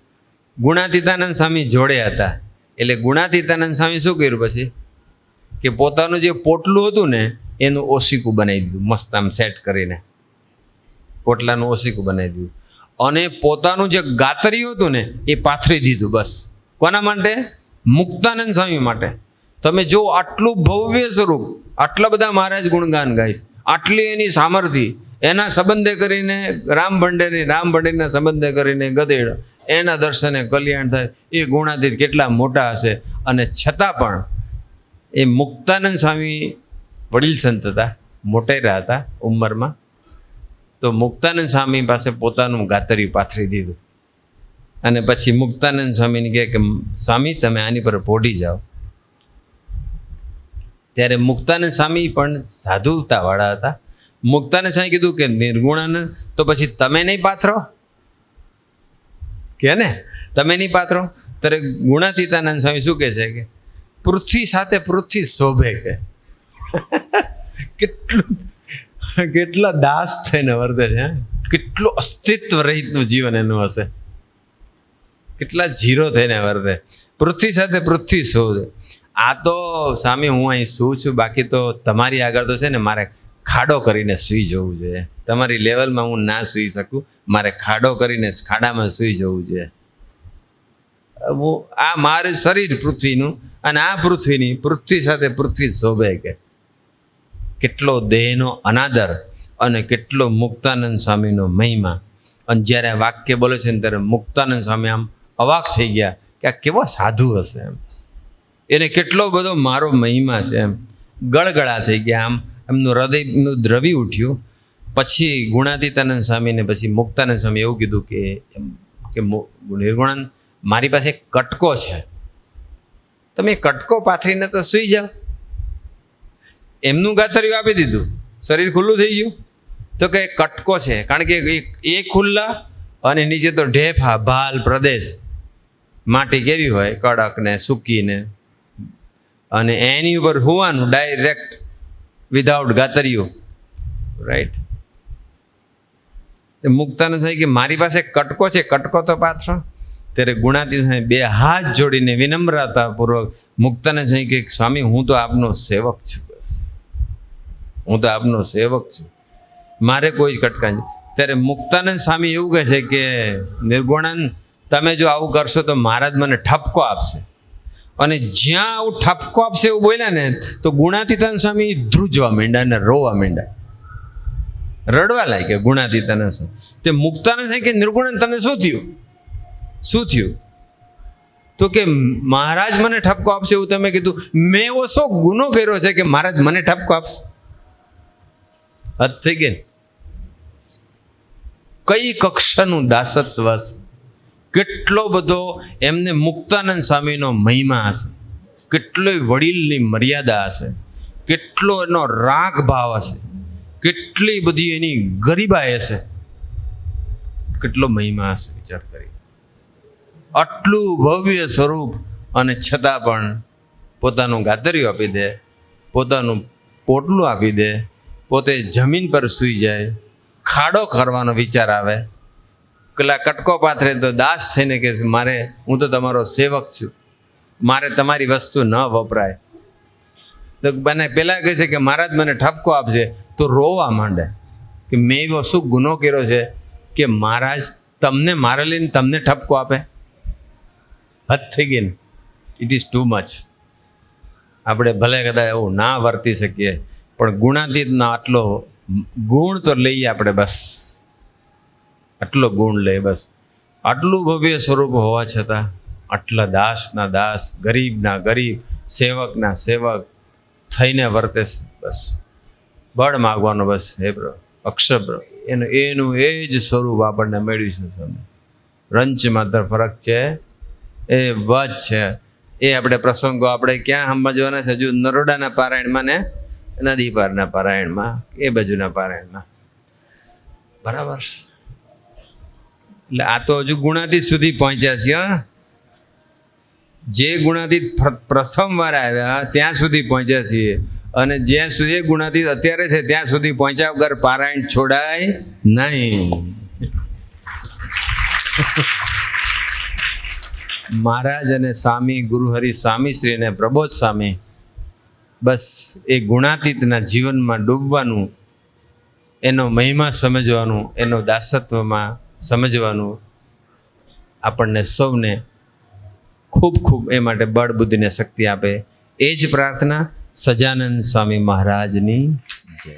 ગુણાતીતાનંદ સ્વામી જોડે હતા. એટલે ગુણાતીતાનંદ સ્વામી શું કર્યું પછી? કે પોતાનું જે પોટલું હતું ને એનું ઓશિકું બનાવી દીધું, મસ્ત આમ સેટ કરીને પોટલાનું ઓશિકું બનાવી દીધું. અને પોતાનું જે ગાતરિયું હતું ને એ પાથરી દીધું. બસ કોના માટે? મુક્તાનંદ સ્વામી માટે. તમે જો આટલું ભવ્ય સ્વરૂપ, આટલા બધા મહારાજ ગુણગાન ગાઈશ, આટલી એની સામર્થ્ય, એના સંબંધે કરીને રામભંડેરના સંબંધે કરીને ગધેડ, એના દર્શને કલ્યાણ થાય. એ ગુણાતીત કેટલા મોટા હશે! અને છતાં પણ એ મુક્તાનંદ સ્વામી વડીલ સંત હતા, મોટેરા હતા ઉંમરમાં. તો મુક્તાનંદ સ્વામી પાસે પોતાનું ગાતરી પાથરી દીધું. અને પછી મુક્તાનંદ સ્વામીને કહે કે સ્વામી તમે આની પર પોઢી જાઓ. ત્યારે મુક્તાનંદ સ્વામી પણ સાધુતાવાળા હતા. મુક્તાનંદ સ્વામી કીધું કે નિર્ગુણાનંદ તો પછી તમે નહીં પાથરો કે ને, તમે નહીં પાથરો. ત્યારે ગુણાતીતાનંદ સ્વામી શું કહે છે કે પૃથ્વી સાથે પૃથ્વી શોભે. કે કેટલા દાસ થઈને વર્તે છે, કેટલું અસ્તિત્વ રહિતનું જીવન એનું હશે, કેટલા જીરો થઈને વર્તે. પૃથ્વી સાથે પૃથ્વી શોભે. આ તો સ્વામી હું અહીં શું છું, બાકી તો તમારી આગળ તો છે ને મારે ખાડો કરીને સૂઈ જવું જોઈએ. તમારી લેવલમાં હું ના સૂઈ શકું, મારે ખાડો કરીને ખાડામાં સૂઈ જવું જોઈએ. હું આ મારું શરીર પૃથ્વીનું, અને આ પૃથ્વી સાથે પૃથ્વી શોભે. કે કેટલો દેહનો અનાદર અને કેટલો મુક્તાનંદ સ્વામીનો મહિમા. અને જ્યારે આ વાક્ય બોલે છે ને ત્યારે મુક્તાનંદ સ્વામી આમ અવાક થઈ ગયા કે આ કેવો સાધુ હશે, એમ એને કેટલો બધો મારો મહિમા છે, એમ ગળગળા થઈ ગયા. આમ એમનું હૃદયનું દ્રવી ઉઠ્યું. પછી ગુણાતીતાનંદ સ્વામીને પછી મુક્તાનંદ સ્વામી એવું કીધું કે નિર્ગુણાનંદ મારી પાસે એક કટકો છે, તમે કટકો પાથરીને તો સૂઈ જાઓ. એમનું ગાતરિયું આપી દીધું, શરીર ખુલ્લું થઈ ગયું. તો કે કટકો છે, કારણ કે એ ખુલ્લા અને નીચે તો ઢેફા ભાલ પ્રદેશ, માટી કેવી હોય કડક ને સૂકી ને, અને એની ઉપર હોવાનું direct without ગાતરિયું, right. Muktanand Swami કે મારી પાસે કટકો છે, કટકો તો પાથરો. ત્યારે ગુણાતીત સ્વામી બે હાથ જોડીને વિનમ્રતાપૂર્વક મુક્તાનંદ સ્વામી કે સ્વામી હું તો આપનો સેવક છું, બસ હું તો આપનો સેવક છું, મારે કોઈ જ કટકા નહીં. ત્યારે મુક્તાનંદ સ્વામી એવું કહે છે કે નિર્ગુણાનંદ તમે જો આવું કરશો તો મહારાજ મને ઠપકો આપશે. અને જ્યાં આવું ઠપકો આપશે એવું બોલ્યા ને તો ગુણાતીતાનંદ સ્વામી ધ્રુજવા માંડ્યા અને રોવા માંડ્યા, રડવા લાગ્યા ગુણાતીતાનંદ સ્વામી. તે મુક્તાનંદ સ્વામી કે નિર્ગુણાનંદ તમને શું થયું? તો કે મહારાજ મને ઠપકો આપશે એવું તમે કીધું, મેં એવો શો ગુનો કર્યો છે કે મહારાજ મને ઠપકો આપશે? હદ થઈ ગઈ. કઈ કક્ષાનું દાસત્વ હશે, કેટલો બધો એમને મુક્તાનંદ સ્વામીનો મહિમા હશે, કેટલોય વડીલની મર્યાદા હશે. કેટલો એનો રાગ ભાવ હશે, કેટલી બધી એની ગરીબાઈ હશે, કેટલો મહિમા હશે. વિચાર કરી, આટલું ભવ્ય સ્વરૂપ અને છતાં પણ પોતાનું ગાદરિયું આપી દે, પોતાનું પોટલું આપી દે, પોતે જમીન પર સૂઈ જાય, ખાડો કરવાનો વિચાર આવે, પેલા કટકો પાથરે તો દાસ થઈને કહે છે મારે, હું તો તમારો સેવક છું, મારે તમારી વસ્તુ ન વપરાય. તો મને પેલા કહે છે કે મહારાજ મને ઠપકો આપશે, તો રોવા માંડે કે મેં એવો શું ગુનો કર્યો છે કે મહારાજ તમને મારે લઈને તમને ઠપકો આપે? હદ થઈ ગઈ ને. It is too much. આપણે ભલે કદાચ એવું ના વર્તી શકીએ, પણ ગુણાતીતનો આટલો ગુણ તો લઈએ આપણે, બસ આટલો ગુણ લઈએ બસ. આટલું ભવ્ય સ્વરૂપ હોવા છતાં આટલા દાસના દાસ, ગરીબના ગરીબ, સેવકના સેવક થઈને વર્તે છે. બસ બળ માગવાનો, બસ હે પ્રભુ, અક્ષર પ્રભુ, એનું એ જ સ્વરૂપ આપણને મળ્યું છે. તમે રંચ માત્ર ફરક છે, એ વચ છે. એ આપણે પ્રસંગો આપણે ક્યાં સમજવાના છે? હજુ નરોડાના પારાયણમાં ને નદી પારના પારાયણમાં, એ બાજુના પારાયણમાં. બરાબર. એટલે આ તો હજુ ગુણાતીત સુધી પહોંચ્યા છીએ. જે ગુણાતીત પ્રથમ વાર આવ્યા ત્યાં સુધી પહોંચ્યા છીએ, અને જ્યાં સુધી ગુણાતીત અત્યારે છે ત્યાં સુધી પહોંચ્યા વગર પારાયણ છોડાય નહીં. મહારાજ અને સ્વામી ગુરુહરિ સ્વામી શ્રી અને પ્રબોધ સ્વામી, બસ એ ગુણાતીતના જીવનમાં ડૂબવાનું, એનો મહિમા સમજવાનું, એનો દાસત્વમાં સમજવાનું આપણને સૌને ખૂબ ખૂબ એ માટે બળ બુદ્ધિને શક્તિ આપે. એ જ પ્રાર્થના સજાનંદ સ્વામી મહારાજની જય.